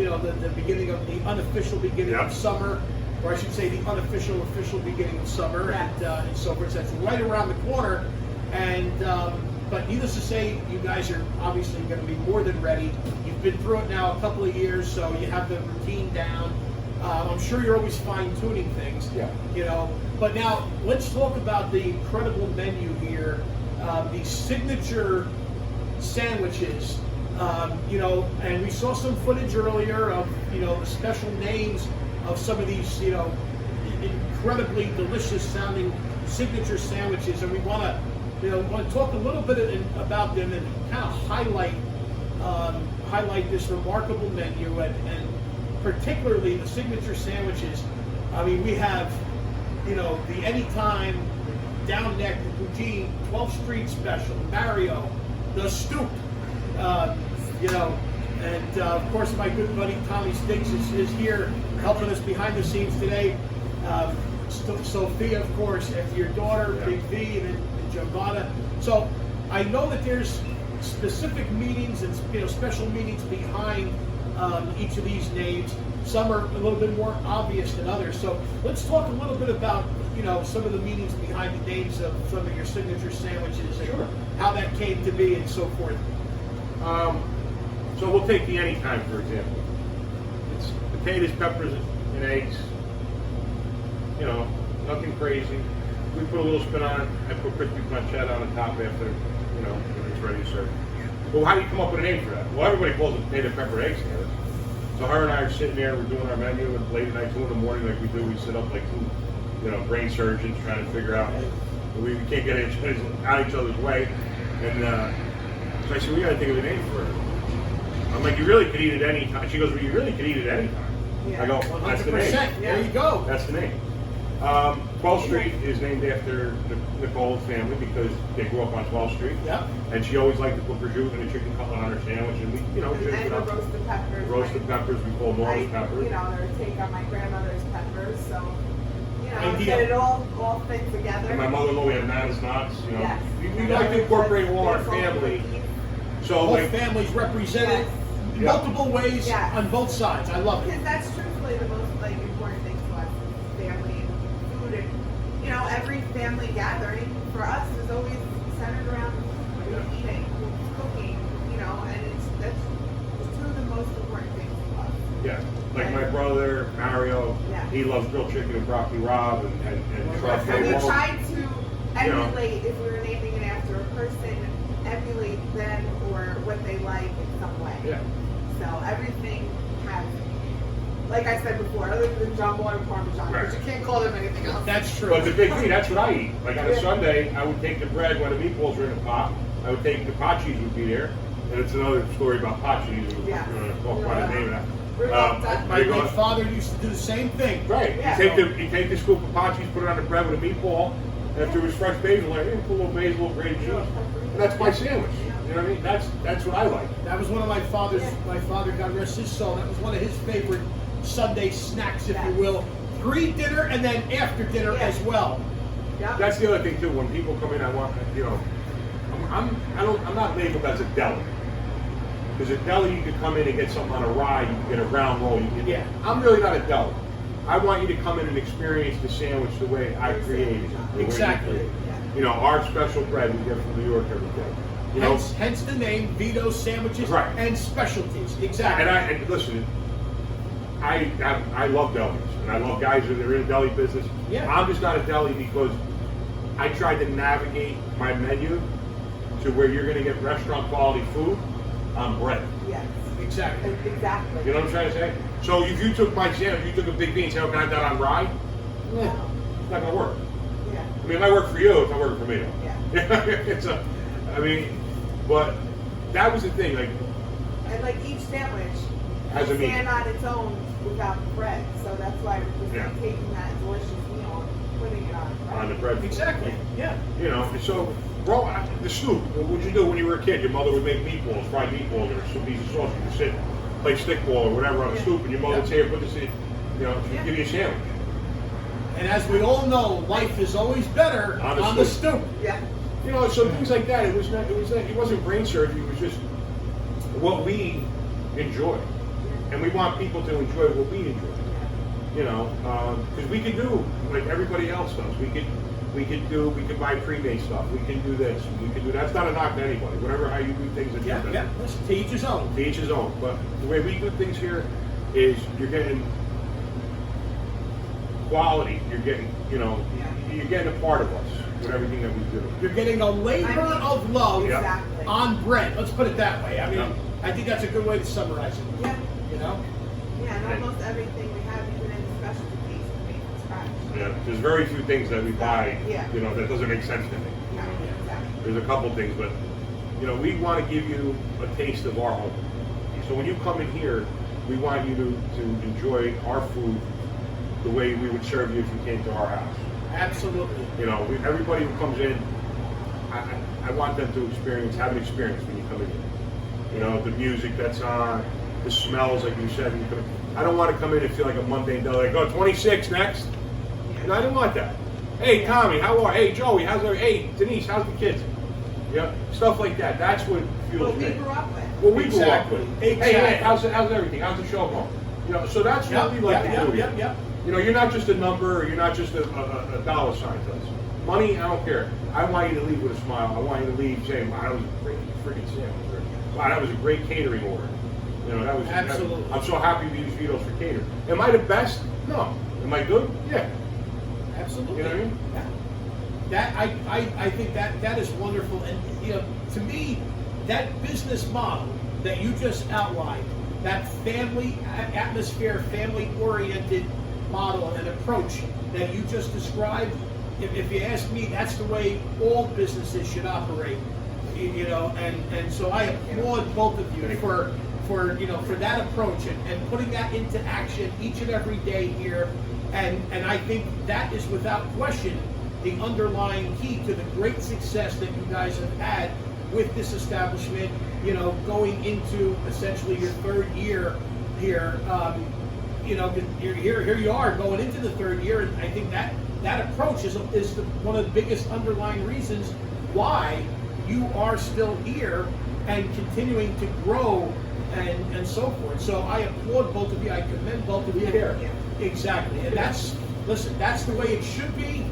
the beginning of the unofficial beginning of summer, or I should say the unofficial official beginning of summer, and so forth. So that's right around the corner, and but needless to say, you guys are obviously going to be more than ready. You've been through it now a couple of years, so you have the routine down. I'm sure you're always fine-tuning things, But now, let's talk about the incredible menu here, the signature sandwiches, and we saw some footage earlier of, the special names of some of these, incredibly delicious sounding signature sandwiches, and we want to talk a little bit about them and kind of highlight this remarkable menu and particularly the signature sandwiches. I mean, we have, the Anytime, Down Neck, the Poutine, 12th Street Special, Mario, the Stoop, and of course my good buddy Tommy Stiggs is here helping us behind the scenes today. Sophia, of course, and your daughter, Big V, and Giovanna. So I know that there's specific meanings and special meanings behind each of these names. Some are a little bit more obvious than others. So let's talk a little bit about some of the meanings behind the names of some of your signature sandwiches and how that came to be and so forth. So we'll take the Anytime, for example. It's potatoes, peppers, and eggs. Nothing crazy. We put a little spin on it. I put crispy pancetta on the top after, when it's ready to serve. Well, how do you come up with a name for that? Well, everybody calls it potato, pepper, egg sandwich. So her and I are sitting there, we're doing our menu, and late at night, 2 in the morning, like we do, we sit up like two, brain surgeons trying to figure out. We can't get out each other's way. And so I said, we got to think of a name for her. I'm like, you really could eat it any time. She goes, well, you really could eat it any time. Yeah. I go, that's the name. There you go. That's the name. 12th Street is named after Nicole's family because they grew up on 12th Street. Yep. And she always liked to put prosciutto and a chicken cutlet on her sandwich, and we, and the roasted peppers. Roasted peppers, we call Norris peppers. Their take on my grandmother's peppers, so Ideal. get it all fit together. And my mother-in-law, we have Nana's knots. Yes. We like to incorporate all our family. So both families represented in multiple ways on both sides. I love it. Because that's truthfully the most important thing to us, family and food, and every family gathering for us is always centered around eating, cooking, and that's two of the most important things to us. Yeah, like my brother Mario, he loves grilled chicken and broccoli rabe and truffle. And we tried to emulate, if we were naming it after a person, emulate them or what they like in some way. Yeah. So everything has, like I said before, other than jumbo and parmesan, but you can't call them anything else. That's true. But the big thing, that's what I eat. Like on a Sunday, I would take the bread when the meatballs were in a pot. I would take the pot cheese would be there. And it's another story about pot cheese. Yeah. Talk about the name of that. My late father used to do the same thing. Right. Yeah. You take the scoop of pot cheese, put it on the bread with a meatball, and if there was fresh basil, put a little basil, a little grated cheese. And that's my sandwich. You know what I mean? That's what I like. That was one of my father's. My father, God rest his soul. That was one of his favorite Sunday snacks, if you will. Pre-dinner and then after dinner as well. Yeah. That's the other thing too. When people come in, I want I'm not labeled as a deli. Because a deli, you could come in and get something on a rye, you can get a round roll. I'm really not a deli. I want you to come in and experience the sandwich the way I created it. Exactly. Our special bread we get from New York every day. Hence the name Vito Sandwiches and Specialties. Exactly. And listen, I love delis, and I love guys that are in the deli business. Yeah. I'm just not a deli because I tried to navigate my menu to where you're going to get restaurant quality food on bread. Yes. Exactly. Exactly. You know what I'm trying to say? So if you took my sandwich, you took a big bean and said, "Oh, can I have that on rye?" It's not going to work. Yeah. I mean, it might work for you, it's not working for me. Yeah. But that was the thing. And like each sandwich has a meaning. stand on its own without the bread, so that's why we're just like taking that delicious meal and putting it on the bread. Exactly. Yeah. So the soup. What'd you do when you were a kid? Your mother would make meatballs, fried meatballs, or some piece of sauce. You could sit, play stickball or whatever on the soup, and your mother would say, "Put this in." She'd give you a sandwich. And as we all know, life is always better on the stoop. Yeah. So things like that. It wasn't brain surgery. It was just what we enjoy. and we want people to enjoy what we enjoy. You know, because we can do like everybody else does. We could buy pre-made stuff. We can do this. We can do that. That's not a knock to anybody. Whatever how you do things. Yeah. Listen, to each his own. To each his own. But the way we do things here is you're getting quality. You're getting, you know, you're getting a part of us with everything that we do. You're getting a labor of love Exactly. on bread. Let's put it that way. I mean, Yeah. I think that's a good way to summarize it. Yeah. You know? Yeah, and almost everything we have, even in specialties, is made from scratch. Yeah, there's very few things that we buy, Yeah. you know, that doesn't make sense to me. You Yeah, know? exactly. There's a couple things, but you know, we want to give you a taste of our home. So when you come in here, we want you to enjoy our food the way we would serve you if you came to our house. Absolutely. You know, everybody who comes in, I want them to have an experience when you come in here. You know, the music that's on, the smells, like you said. I don't want to come in and feel like a mundane day. Like, oh, 26 next. And I didn't want that. Hey, Tommy, how are you? Hey, Joey, hey, Denise, how's the kids? Yeah, stuff like that. That's what fuels What we me. grew up with. What we grew up with. Exactly. Hey, how's everything? How's the show going? You know, so that's what we like to do. Yep. You know, you're not just a number, or you're not just a dollar sign to us. Money, I don't care. I want you to leave with a smile. I want you to leave saying, wow, that was a great freaking sandwich. Or, wow, that was a great catering order. You know, that was Absolutely. I'm so happy we use Vito's for catering. Am I the best? No. Am I good? Yeah. Absolutely. You know what I mean? Yeah. That I think that is wonderful, and you know, to me, that business model that you just outlined, that family atmosphere, family-oriented model and approach that you just described, if you ask me, that's the way all businesses should operate. You know, and so I applaud both of you for that approach and putting that into action each and every day here, and I think that is without question the underlying key to the great success that you guys have had with this establishment, you know, going into essentially your third year here. You know, here you are going into the third year, and I think that approach is one of the biggest underlying reasons why you are still here and continuing to grow and so forth. So I applaud both of you. I commend both of you here. Exactly, and that's the way it should be.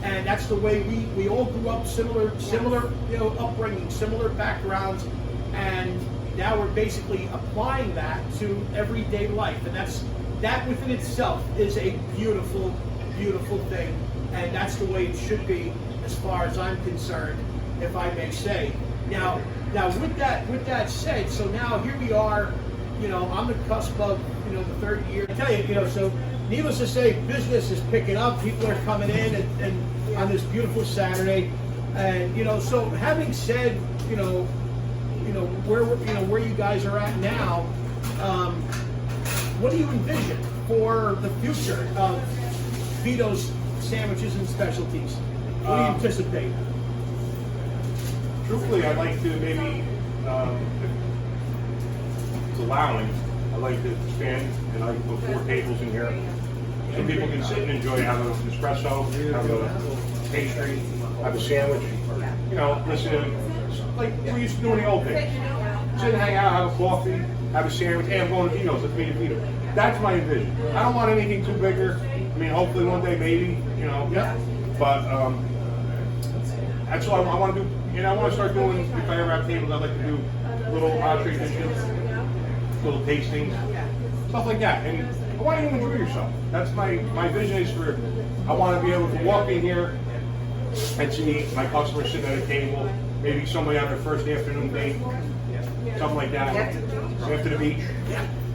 And that's the way we all grew up, similar, you know, upbringing, similar backgrounds, and now we're basically applying that to everyday life, and that within itself is a beautiful, beautiful thing, and that's the way it should be, as far as I'm concerned, if I may say. Now with that said, so now here we are, you know, on the cusp of, you know, the third year. I tell you, you know, so. Needless to say, business is picking up. People are coming in and on this beautiful Saturday, and you know. So, having said, you know where you guys are at now, what do you envision for the future of Vito's Sandwiches and Specialties? What do you anticipate? Truthfully, I'd like to maybe, if it's allowing, I'd like to expand and I'd like to put 4 tables in here. So people can sit and enjoy, have an espresso, have a pastry, have a sandwich. You know, listen, like we used to do in the old days. Sit and hang out, have a coffee, have a sandwich. Hey, I'm going to Vito's, let's meet at Vito. That's my vision. I don't want anything too bigger. I mean, hopefully one day, maybe, you know. But that's all I want to do. And I want to start doing, if I ever have tables, I'd like to do little entree dishes, little tastings, stuff like that. And I want you to enjoy yourself. That's my vision is for, I want to be able to walk in here and see my customers sitting at a table, maybe somebody on their first afternoon date, something like that, after the beach.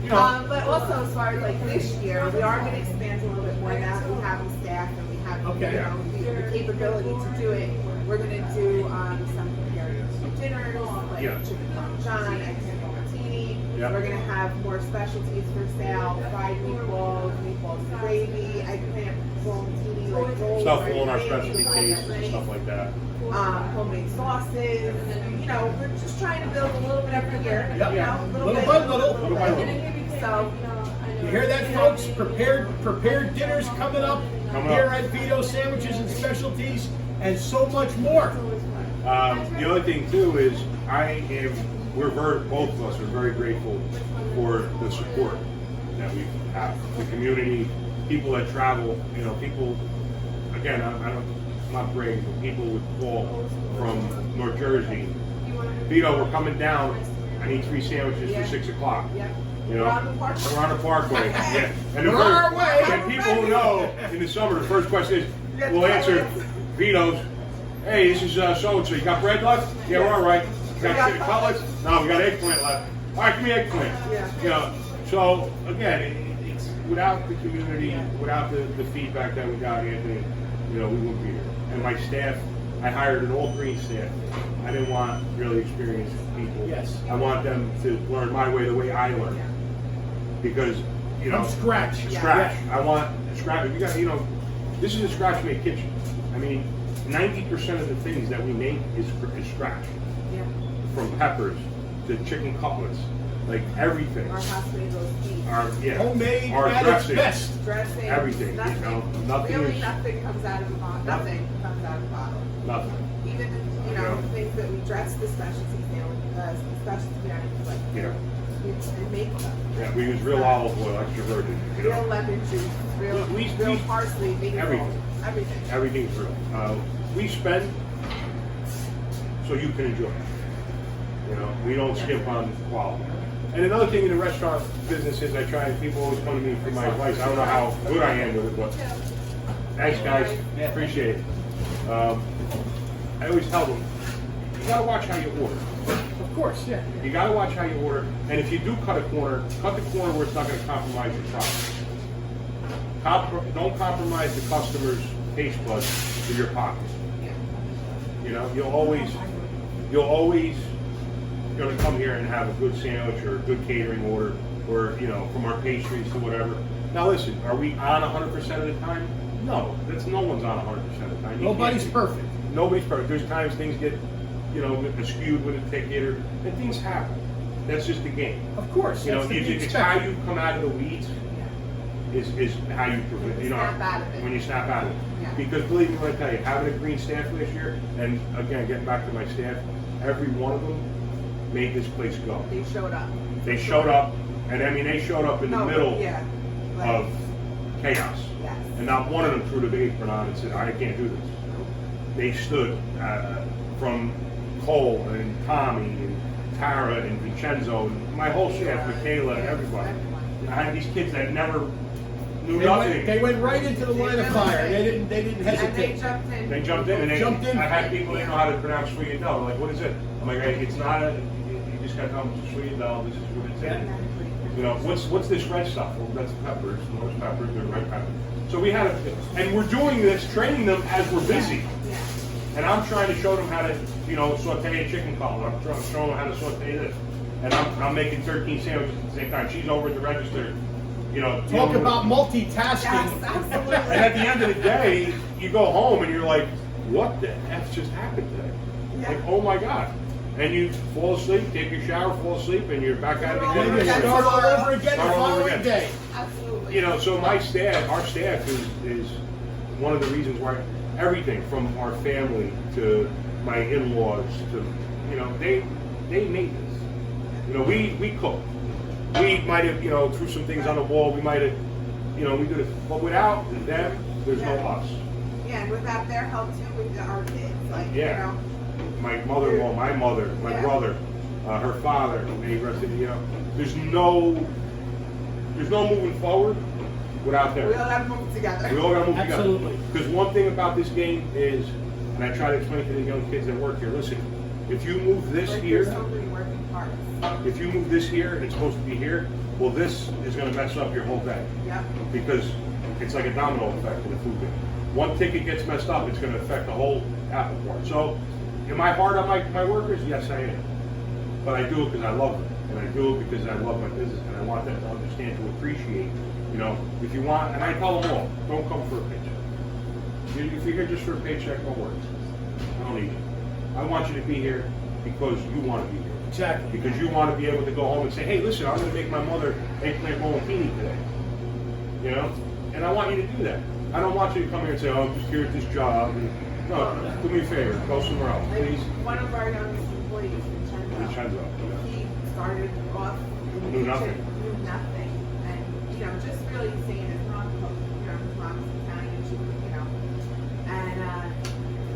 You know. But also as far as like this year, we are going to expand a little bit more now that we have the staff and we have the capability to do it. We're going to do some prepared dinners, like chicken parmesan, eggs and martini. We're going to have more specialties for sale, fried meatballs, meatballs and gravy, eggplant rollatini, like rolls. Stuff in our specialty tastes and stuff like that. Homemade sauces. You know, we're just trying to build a little bit every year. Yep. You know, Little by little. So, you hear that, folks? Prepared dinners coming up here at Vito Sandwiches and Specialties, and so much more. The other thing too is I am both of us are very grateful for the support that we have, the community, people that travel, you know, people, again, I'm not bragging, but people would call from North Jersey, Vito, we're coming down, I need 3 sandwiches for 6 o'clock. Yep. You know, We're on the Parkway. Yeah. And We're on our way. And people who know in the summer, the first question is, we'll answer Vito's, hey, this is so-and-so, you got bread left? Yeah, we're all right. You got chicken cutlets? No, we got eggplant left. All right, give me eggplant. Yeah. You know, so again, it's without the community, without the feedback that we got, Anthony, you know, we wouldn't be here. And my staff, I hired an all-green staff. I didn't want really experienced people. Yes. I want them to learn my way, the way I learn. Because, you know, From scratch. Scratch. I want scratch. You got, you know, this is a scratch-made kitchen. I mean, 90% of the things that we make is scratch. Yeah. From peppers to chicken cutlets, like everything. Our house made those beef. Homemade our at its dressing, best. Dressing. everything. Nothing. You know, nothing Really, is nothing comes out of the bottle. Nothing comes out of the bottle. nothing. Even, you know, things that we dress the specialty sandwich, specialty items like. Yeah. We make them. Yeah, we use real olive oil, extra virgin. You Real know, lemon juice, real We- parsley, basil, Everything. everything. everything's real. We spend so you can enjoy. You know, we don't skip on quality. And another thing in the restaurant business is I try. People always come to me for my advice. I don't know how good I am with it, but thanks, guys. Appreciate it. I always tell them, you gotta watch how you order. Of course, yeah. You gotta watch how you order, and if you do cut the corner where it's not gonna compromise your product. Don't compromise the customer's taste buds for your pocket. You know, you'll always gonna come here and have a good sandwich or a good catering order, or, you know, from our pastries to whatever. Now listen, are we on 100% of the time? No, no one's on 100% of the time. Nobody's perfect. Nobody's perfect. There's times things get, you know, skewed with a ticket, and things happen. That's just the game. Of course. You know, that's to be it's how expected. you come out of the weeds is how you prevent, you know, Snap out of it. when you snap out of it. Yeah. Because believe me when I tell you, having a green staff this year, and again, getting back to my staff, every one of them made this place go. They showed up. They showed up, and I mean, they showed up in the middle Yeah. Like, of chaos. yes. And not one of them threw the apron on and said, I can't do this. They stood from Cole and Tommy and Tara and Vincenzo, and my whole staff, Michaela, and everybody. I had these kids that never knew nothing. They went right into the line of fire. They didn't And they hesitate. jumped in. They jumped in, and Jumped in. I had people that didn't know how to pronounce sweet dough. Like, what is it? I'm like, hey, it's not a. You just gotta tell them it's sweet dough. This is what it's in. You know, what's this red stuff? Well, that's peppers. Those peppers, they're red peppers. So we had and we're doing this, training them as we're busy. Yeah. And I'm trying to show them how to, you know, saute a chicken cutlet. I'm trying to show them how to saute this. And I'm making 13 sandwiches at the same time. She's over at the register, you know. Talk about multitasking. Yes, absolutely. And at the end of the day, you go home and you're like, what the F just happened today? Yeah. Like, oh my God. And you fall asleep, take your shower, fall asleep, and you're back at it Then you again. start all over again the Start all over following again. day. Absolutely. You know, so my staff, our staff is one of the reasons why everything from our family to my in-laws to, you know, they made this. You know, we cook. We might have, you know, threw some things on the wall. We might have, you know, we did it. But without them, there's no us. Yeah, and without their help too, with our kids, like, Yeah. you know. My mother-in-law, my mother, my Yeah. brother, her father, may he rest in, you know, there's no moving forward without them. We all have to move together. We all gotta move Absolutely. together. Because one thing about this game is, and I try to explain to the young kids that work here, listen, if you move this Like, here, there's so many working parts. if you move this here and it's supposed to be here, well, this is gonna mess up your whole day. Yep. Because it's like a domino effect in the food game. One ticket gets messed up, it's gonna affect the whole apple cart. So, am I hard on my workers? Yes, I am. But I do it because I love them. And I do it because I love my business and I want them to understand, to appreciate. You know, if you want, and I tell them all, don't come for a paycheck. If you're here just for a paycheck, don't worry. I don't need you. I want you to be here because you want to be here. Exactly. Because you want to be able to go home and say, hey, listen, I'm going to make my mother eggplant bologna today. You know? And I want you to do that. I don't want you to come here and say, oh, I'm just here at this job. And, no, do me a favor, go somewhere else, Like, please. one of our youngest employees, Vincenzo, Vincenzo. He started off in the Knew kitchen, nothing. knew nothing, and just really seeing his mom cook. His mom's Italian, she,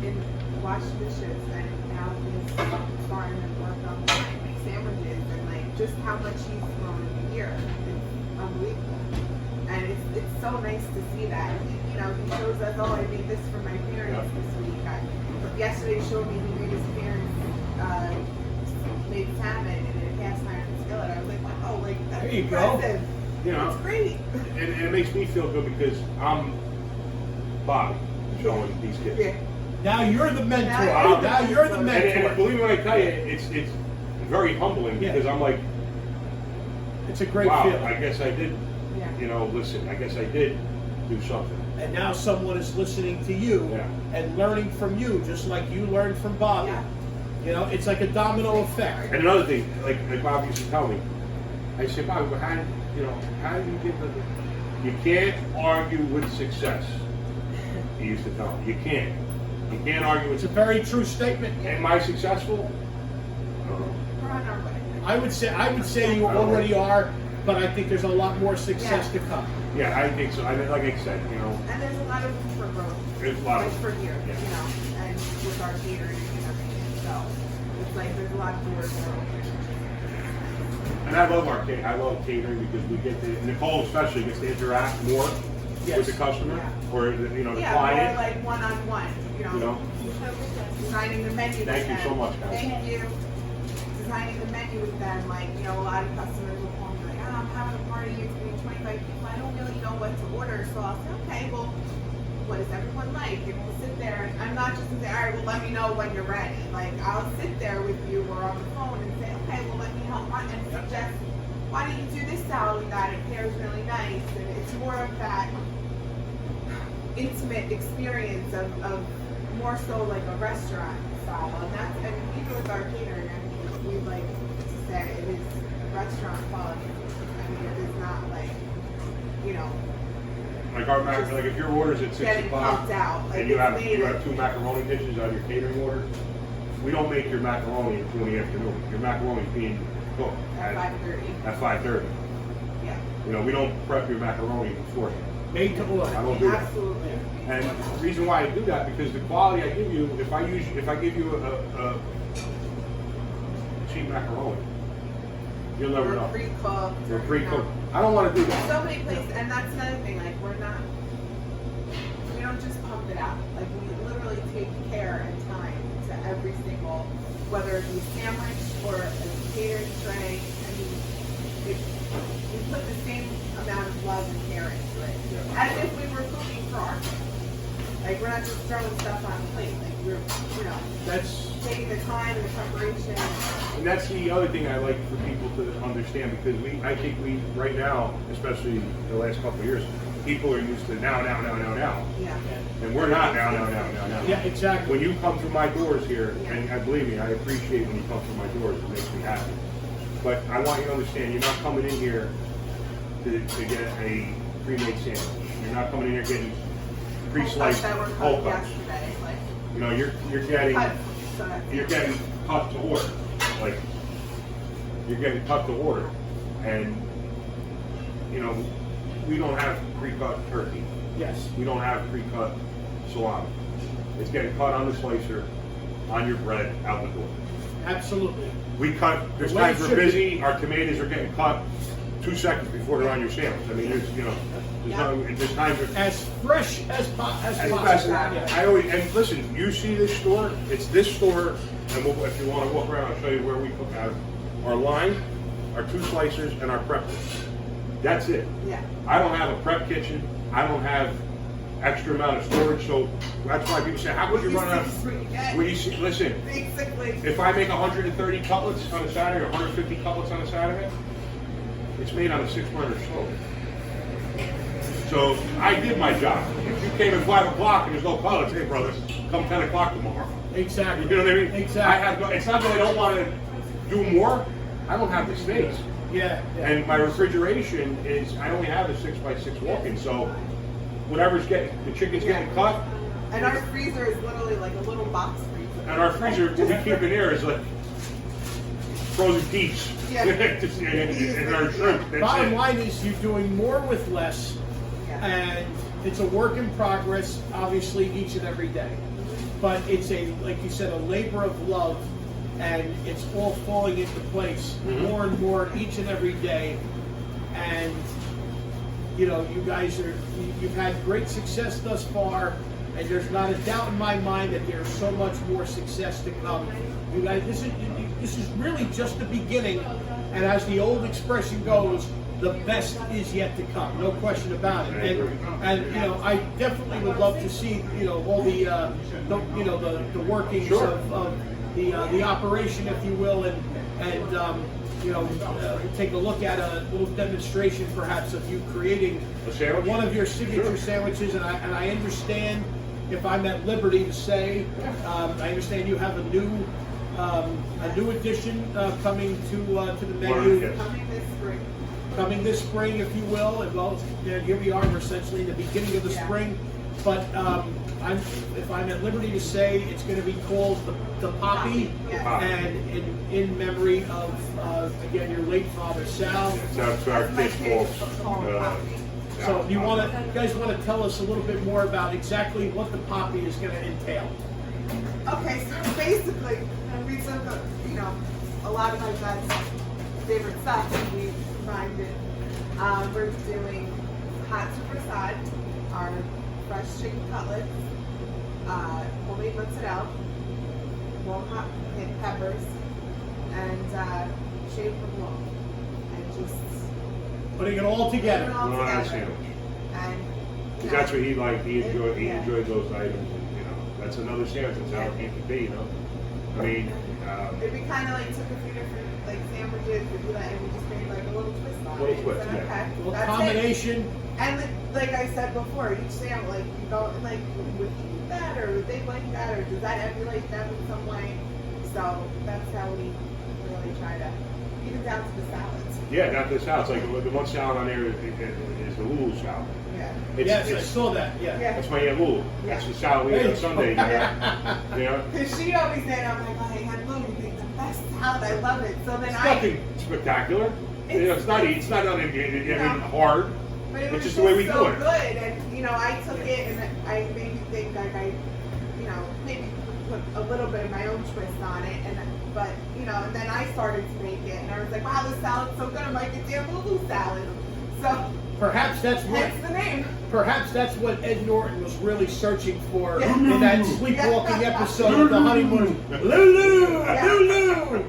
and wash dishes, and now he's starting to work on make sandwiches, and like just how much he's grown in a year. It's unbelievable, and it's so nice to see that. He shows us, oh, I made this for my parents this week. Yesterday showed me he made his parents made salmon and a cast iron skillet. I was like, wow, like that's There you go. impressive. It's great. And it makes me feel good because I'm Bobby showing these kids. Yeah. Now you're the mentor. Now You're the And mentor. believe me when I tell you, it's very humbling because I'm like, It's a great wow, feeling. I guess I did, listen, I guess I did do something. And now someone is listening to you and learning from you, just like you learned from Bobby. Yeah. It's like a domino effect. And another thing, like Bob used to tell me, I said, Bob, how do you get the? You can't argue with success. He used to tell me, you can't argue with It's a success. very true statement. Am I successful? I don't know. We're on our way. I would say you already are, but I think there's a lot more success to come. Yeah, I think so. I mean, like I said, And there's a lot of room for growth. There's a lot of- for here, yeah. and with our catering and everything. So it's like there's a lot of doors that are open. And I love catering because we get to, Nicole especially gets to interact more with the customer or the More client. like one-on-one, designing the menu with Thank you them. so much, guys. Thank you. Designing the menu with them, like, a lot of customers will call me like, I'm having a party, it's going to be 25 people, I don't really know what to order, so I'll say, okay, well, what does everyone like? And we'll sit there, and I'm not just going to say, all right, well, let me know when you're ready. Like, I'll sit there with you or on the phone and say, okay, well, let me help and suggest, why don't you do this salad with that? It pairs really nice, and it's more of that intimate experience of more so like a restaurant style, and even with our catering, we like to say it is restaurant quality. I mean, it is not like Like like if your order's at 6 getting o'clock pumped out. Like and you have it's made 2 macaroni dishes on your catering order, we don't make your macaroni at 2 in the afternoon. Your macaroni's being cooked at 5:30. At 5:30. Yeah. We don't prep your macaroni beforehand. Made to order. I don't do that. Absolutely. And the reason why I do that because the quality I give you, if I give you a cheap macaroni, you'll never know. Pre-cooked. They're pre-cooked. I don't want to do that. So many places, and that's another thing. Like we don't just pump it out. Like we literally take care and time to every single, whether it be a sandwich or a catering tray. I mean, we put the same amount of love and care into it, as if we were cooking for our kids. Like we're not just throwing stuff on a plate. Like we're, That's taking the time and the preparation. And that's the other thing I like for people to understand because I think right now, especially the last couple of years, people are used to now. Yeah. And we're not now. yeah, exactly. When you come through my doors here, and believe me, I appreciate when you come through my doors, it makes me happy. But I want you to understand, you're not coming in here to get a pre-made sandwich. You're not coming in here getting pre-sliced that were whole cut cuts. yesterday. Like You're getting cut. So that's you're getting cut to order. Like you're getting cut to order, and we don't have pre-cut turkey. Yes. We don't have pre-cut salami. It's getting cut on the slicer, on your bread, out the door. Absolutely. We cut. There's The way times it we're should be. busy. Our tomatoes are getting cut 2 seconds before they're on your sandwich. I mean, there's times. As fresh as possible. Yeah. I always listen. You see this store? It's this store, and if you want to walk around, I'll show you where we cook out our line, our 2 slicers, and our preppers. That's it. Yeah. I don't have a prep kitchen. I don't have extra amount of storage, so that's why people say, "How could you run out?" When you see, listen. Basically. If I make 130 cutlets on a Saturday or 150 cutlets on a Saturday, it's made on a 6-burner stove. So I did my job. If you came at 5 o'clock and there's no cutlets, hey brother, come 10 o'clock tomorrow. Exactly. You know what I mean? Exactly. It's not that I don't want to do more. I don't have the space. Yeah. And my refrigeration is, I only have a 6x6 walk-in, so whatever's the chicken's getting cut. And our freezer is literally like a little box freezer. And our freezer, what we keep in there is like frozen peas. Yeah. and our shrimp. That's Bottom it. line is you're doing more with less, Yeah. and it's a work in progress, obviously, each and every day. But it's like you said, a labor of love, and it's all falling into place more and more each and every day. And you know, you guys you've had great success thus far, and there's not a doubt in my mind that there's so much more success to come. You guys, this is really just the beginning, and as the old expression goes, the best is yet to come. No question about it. And you know, I definitely would love to see, you know, all the workings of the operation, if you will, and you know, take a look at a little demonstration, perhaps, of you creating A sandwich? one of your signature sandwiches. And I understand, if I'm at liberty to say, I understand you have a new addition coming to the menu. Yes. Coming this spring. Coming this spring, if you will, and well, here we are. We're essentially in the beginning of the spring. But if I'm at liberty to say, it's going to be called the Poppy, Yeah. and in memory of again your late father Sal. That's our My kids' kids folks. call them Poppy. So you guys want to tell us a little bit more about exactly what the Poppy is going to entail? Okay, so basically, we took a lot of my dad's favorite stuff and we combined it. We're doing hot super side, our fresh chicken cutlets, homemade mozzarella, warm hot peppers, and shaved provolone, and just Putting it all put it together. all Well, that's together. sandwich. And you know, That's what he liked. He enjoyed. He Yeah. enjoyed those items. And, you know, that's another sandwich. That's how it came to be. You know, I mean, we kind of like took a few different like sandwiches and do that, and we just made like a little twist on Little it. twist, So, yeah. okay, A little that's it. combination. And like I said before, each sandwich, like you go like would you eat that or would they like that or does that emulate them in some way? So that's how we really try to, even down to the salads. yeah, not this salad. It's like the one salad on there is the Lulu salad. Yeah. Yes, I saw that. Yeah. Yeah. That's my Aunt Lulu. That's the salad we ate on Sunday. You know? You know? Because she always said, I'm like, oh, Aunt Lou, you make the best salad. I love it. So then It's I. nothing spectacular. You know, it's not hard. But it It's was just the way we so do it. good, and you know, I took it and I made me think like I, you know, maybe put a little bit of my own twist on it, but you know, and then I started to make it, and I was like, wow, this salad's so good, I might get damn Lulu salad. So Perhaps that's what. hence the name. Perhaps that's what Ed Norton was really searching for Yeah. in that sleepwalking episode of the honeymoon. Lulu, Yeah. Lulu.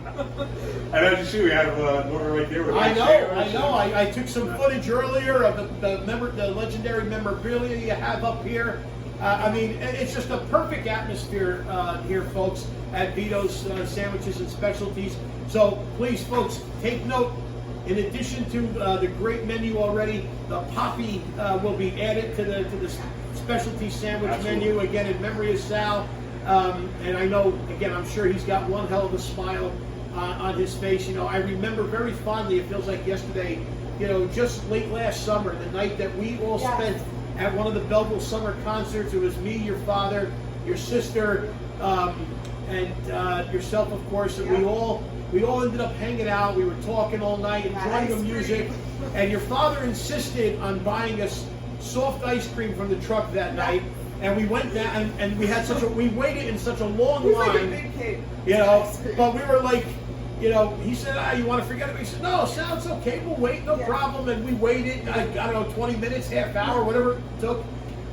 And as you see, we have Norton right there with I that know, sandwich. I know. I took some footage earlier of the legendary memorabilia you have up here. I mean, it's just a perfect atmosphere here, folks, at Vito's Sandwiches and Specialties. So please, folks, take note. In addition to the great menu already, the Poppy will be added to the specialty sandwich Absolutely. menu, again, in memory of Sal. And I know, again, I'm sure he's got one hell of a smile on his face. You know, I remember very fondly, it feels like yesterday, you know, just late last summer, the night that we all Yes. spent at one of the Belleville summer concerts. It was me, your father, your sister, and yourself, of course, and we all ended up hanging out. We were talking all night, enjoying the music, and your father insisted on buying us soft ice cream from the truck that night. And we went down, and we waited in such a long He's like a line, big kid. you know. But we were like, you know, he said, you want to forget it? We said, no, Sal, it's okay, we'll wait, no Yeah. problem. And we waited, I don't know, 20 minutes, half hour, whatever it took.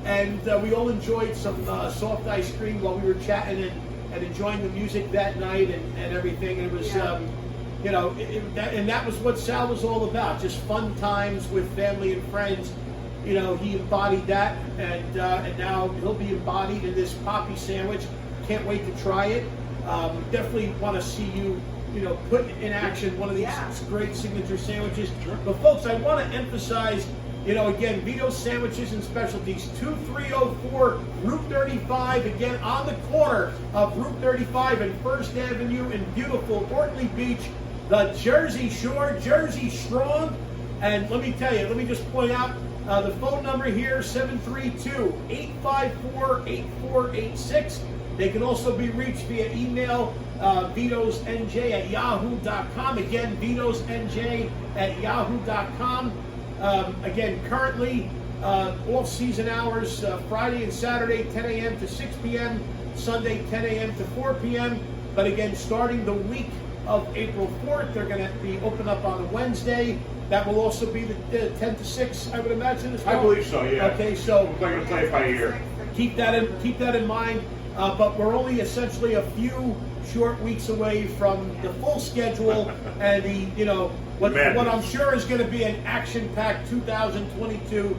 And we all enjoyed some soft ice cream while we were chatting and enjoying the music that night and everything. And it was, Yeah. you know, that was what Sal was all about, just fun times with family and friends. You know, he embodied that, and now he'll be embodied in this Poppy sandwich. Can't wait to try it. Definitely want to see you, you know, put in action one of these great signature sandwiches. But folks, I want to emphasize, you know, again, Vito's Sandwiches and Specialties, 2304 Route 35, again, on the corner of Route 35 and First Avenue in beautiful Ortley Beach, the Jersey Shore, Jersey Strong. And let me tell you, let me just point out the phone number here, 732-854-8486. They can also be reached via email vitosnj@yahoo.com. Again, vitosnj@yahoo.com. Again, currently, off season hours, Friday and Saturday, 10 a.m. to 6 p.m., Sunday, 10 a.m. to 4 p.m. But again, starting the week of April 4th, they're going to be open up on a Wednesday. That will also be the 10 to 6, I would imagine, as well. I believe so, yeah. Okay, so We're going to play it by ear. keep that in mind. But we're only essentially a few short weeks away from the full schedule and what I'm sure is going to be an action-packed 2022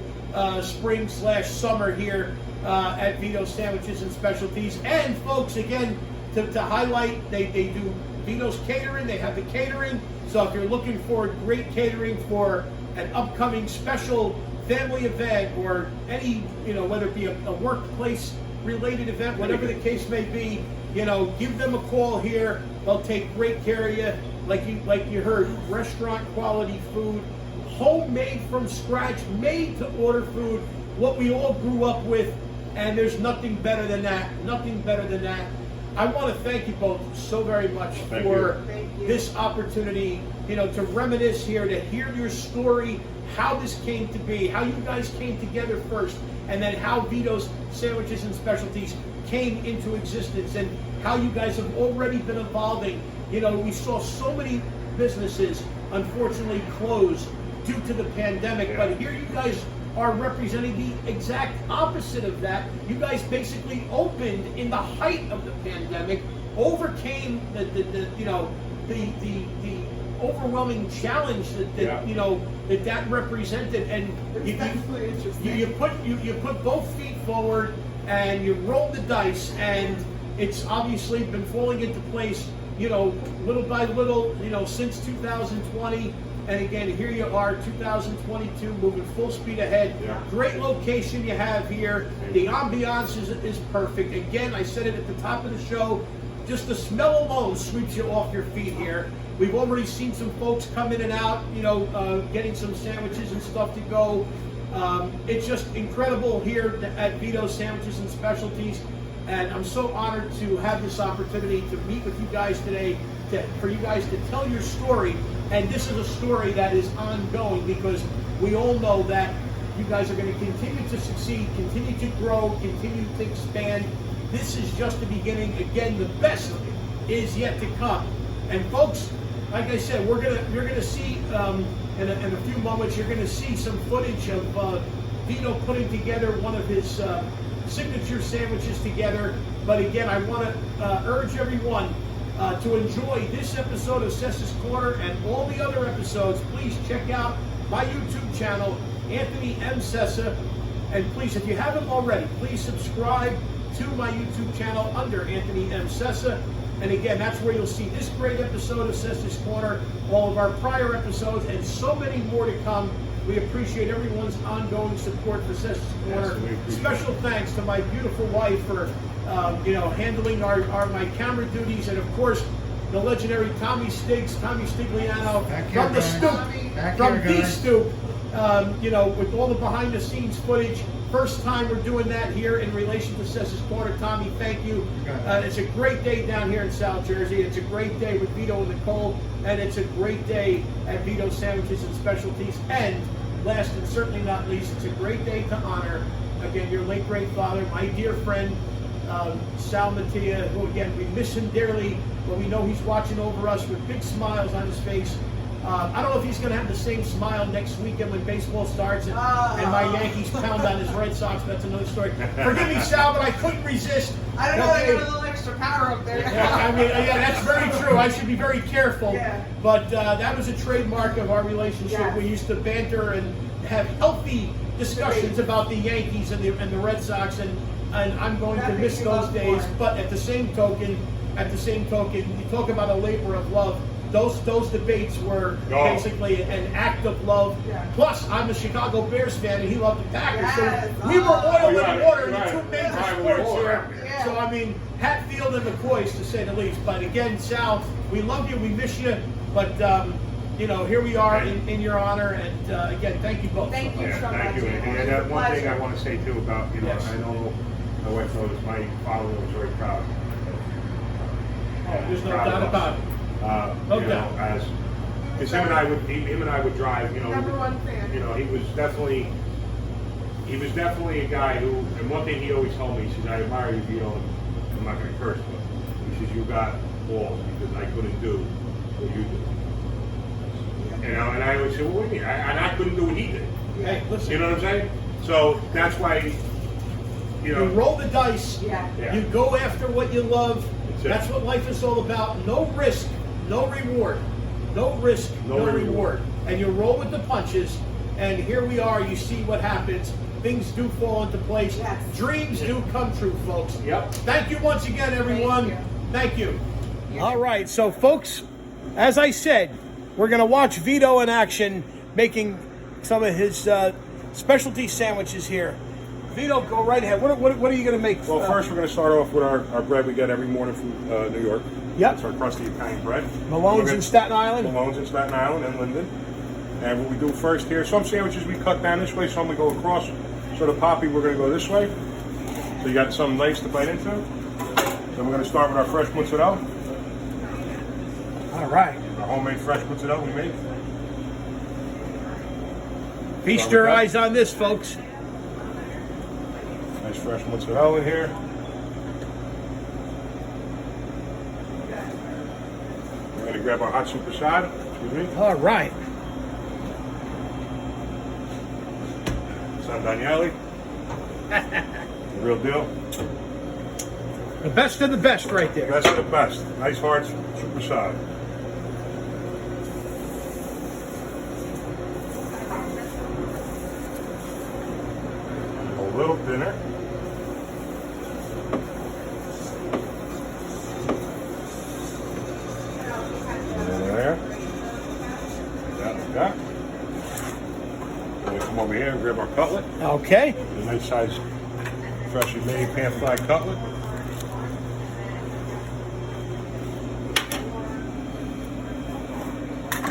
spring/summer here at Vito Sandwiches and Specialties. And folks, again, to highlight, they do Vito's Catering. They have the catering. So if you're looking for great catering for an upcoming special family event or any, whether it be a workplace related event, whatever the case may be, give them a call here. They'll take great care of you. Like you heard, restaurant quality food, homemade from scratch, made to order food, what we all grew up with, and there's nothing better than that. Nothing better than that. I want to thank you both so very much for this opportunity, to reminisce here, to hear your story, how this came to be, how you guys came together first, and then how Vito's Sandwiches and Specialties came into existence, and how you guys have already been evolving. We saw so many businesses unfortunately close due to the pandemic, but here you guys are representing the exact opposite of that. You guys basically opened in the height of the pandemic, overcame the overwhelming challenge that represented, and you put both feet forward and you rolled the dice, and it's obviously been falling into place, little by little, since 2020. And again, here you are, 2022, moving full speed ahead. Yeah. Great location you have here. The ambiance is perfect. Again, I said it at the top of the show, just the smell alone sweeps you off your feet here. We've already seen some folks come in and out, getting some sandwiches and stuff to go. It's just incredible here at Vito's Sandwiches and Specialties. And I'm so honored to have this opportunity to meet with you guys today, for you guys to tell your story. And this is a story that is ongoing, because we all know that you guys are going to continue to succeed, continue to grow, continue to expand. This is just the beginning. Again, the best is yet to come. And folks, like I said, you're gonna see in a few moments, you're gonna see some footage of Vito putting together one of his signature sandwiches together. But again, I want to urge everyone to enjoy this episode of Sessa's Corner and all the other episodes. Please check out my YouTube channel, Anthony M. Sessa. And please, if you haven't already, please subscribe to my YouTube channel under Anthony M. Sessa. And again, that's where you'll see this great episode of Sessa's Corner, all of our prior episodes, and so many more to come. We appreciate everyone's ongoing support for Sessa's Corner. Yes, special thanks to my beautiful wife for handling my camera duties, and of course the legendary Tommy Stigliano from the stoop, from the stoop. With all the behind the scenes footage. First time we're doing that here in relation to Sessa's Corner. Tommy, thank you. It's a great day down here in South Jersey. It's a great day with Vito and Nicole, and it's a great day at Vito Sandwiches and Specialties. And last and certainly not least, it's a great day to honor, again, your late great father, my dear friend, Sal Mattia, who again, we miss him dearly, but we know he's watching over us with big smiles on his face. I don't know if he's going to have the same smile next weekend when baseball starts and my Yankees pound on his Red Sox. That's another story. Forgive me, Sal, but I couldn't resist. I don't know, they got a little extra power up there. Yeah, that's very true. I should be very careful. Yeah. But that was a trademark of our relationship. Yes. We used to banter and have healthy discussions about the Yankees and the Red Sox, and I'm going to miss those days. But at the same token, you talk about a labor of love. Those debates were basically an act of love. Yeah. Plus, I'm a Chicago Bears fan, and he loved the Packers. Yes. So we were oil and water in the right. two major Right. sports here. Yeah. So, I mean, Hatfield and McCoys, to say the least. But again, Sal, we love you, we miss you. But, here we are in your honor. And again, thank you both. Thank you so much. Thank you. And one thing I want to say, too, about, Yes. I know my wife knows my father was very proud. There's no proud doubt of us. about it. No You doubt. know, as because him and I would drive. You know, Number one fan. you know, he was definitely a guy who. And one thing he always told me, he says, "I admire you, Vito." I'm not going to curse, but he says, "You got balls because I couldn't do what you did." You know, and I always say, "Well, what do you mean?" And I couldn't do what he did. Hey, listen. You know what I'm saying? So that's why. You know, You roll the dice. Yeah. Yeah. You go after what you love. That's it. That's what life is all about. No risk, no reward. No risk, No no reward. reward. And you roll with the punches. And here we are. You see what happens. Things do fall into place. Yes. Dreams do come true, folks. Yep. Thank you once again, everyone. Thank Thank you. All right. So, folks, as I said, we're going to watch Vito in action making some of his specialty sandwiches here. Vito, go right ahead. What are you going to make? well, first we're going to start off with our bread we get every morning from New York. Yep. It's our crusty Italian bread. Malone's We're in Staten Island. Malone's in Staten Island and Linden. And what we do first here, some sandwiches we cut down this way, some we go across. So the poppy, we're going to go this way. So you got something nice to bite into. Then we're going to start with our fresh mozzarella. All right. Our homemade fresh mozzarella we make. Feast Start your with that. eyes on this, folks. Nice fresh mozzarella in here. We're going to grab our hot super side. Excuse me. All right. San Daniele. The real deal. The best of the best right there. Best of the best. Nice hard super side. A little thinner. There. Like that. Then we come over here and grab our cutlet. Okay. A nice size, freshly made pan-fried cutlet.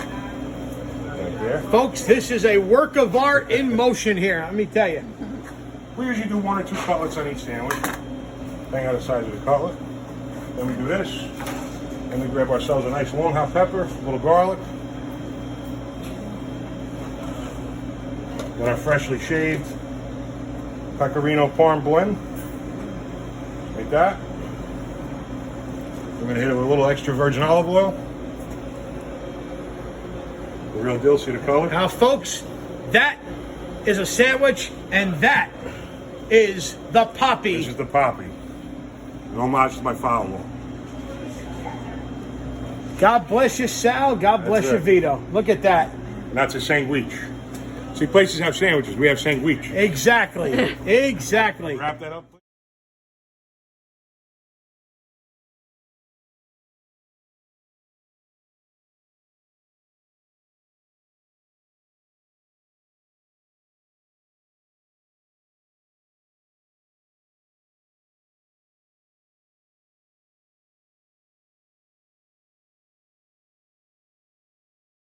Right there. Folks, this is a work of art in motion here. Let me tell you. We usually do 1 or 2 cutlets on each sandwich, depending on the size of the cutlet. Then we do this. Then we grab ourselves a nice long hot pepper, a little garlic. Then our freshly shaved pecorino parm blend. Like that. We're going to hit it with a little extra virgin olive oil. The real deal, see the color? Now, folks, that is a sandwich, and that is the This poppy. is the poppy. An homage to my father-in-law. God bless you, Sal. God bless That's you, it. Vito. Look at that. And that's a sandwich. See, places have sandwiches. We have sandwich. Exactly. Exactly. Wrap that up.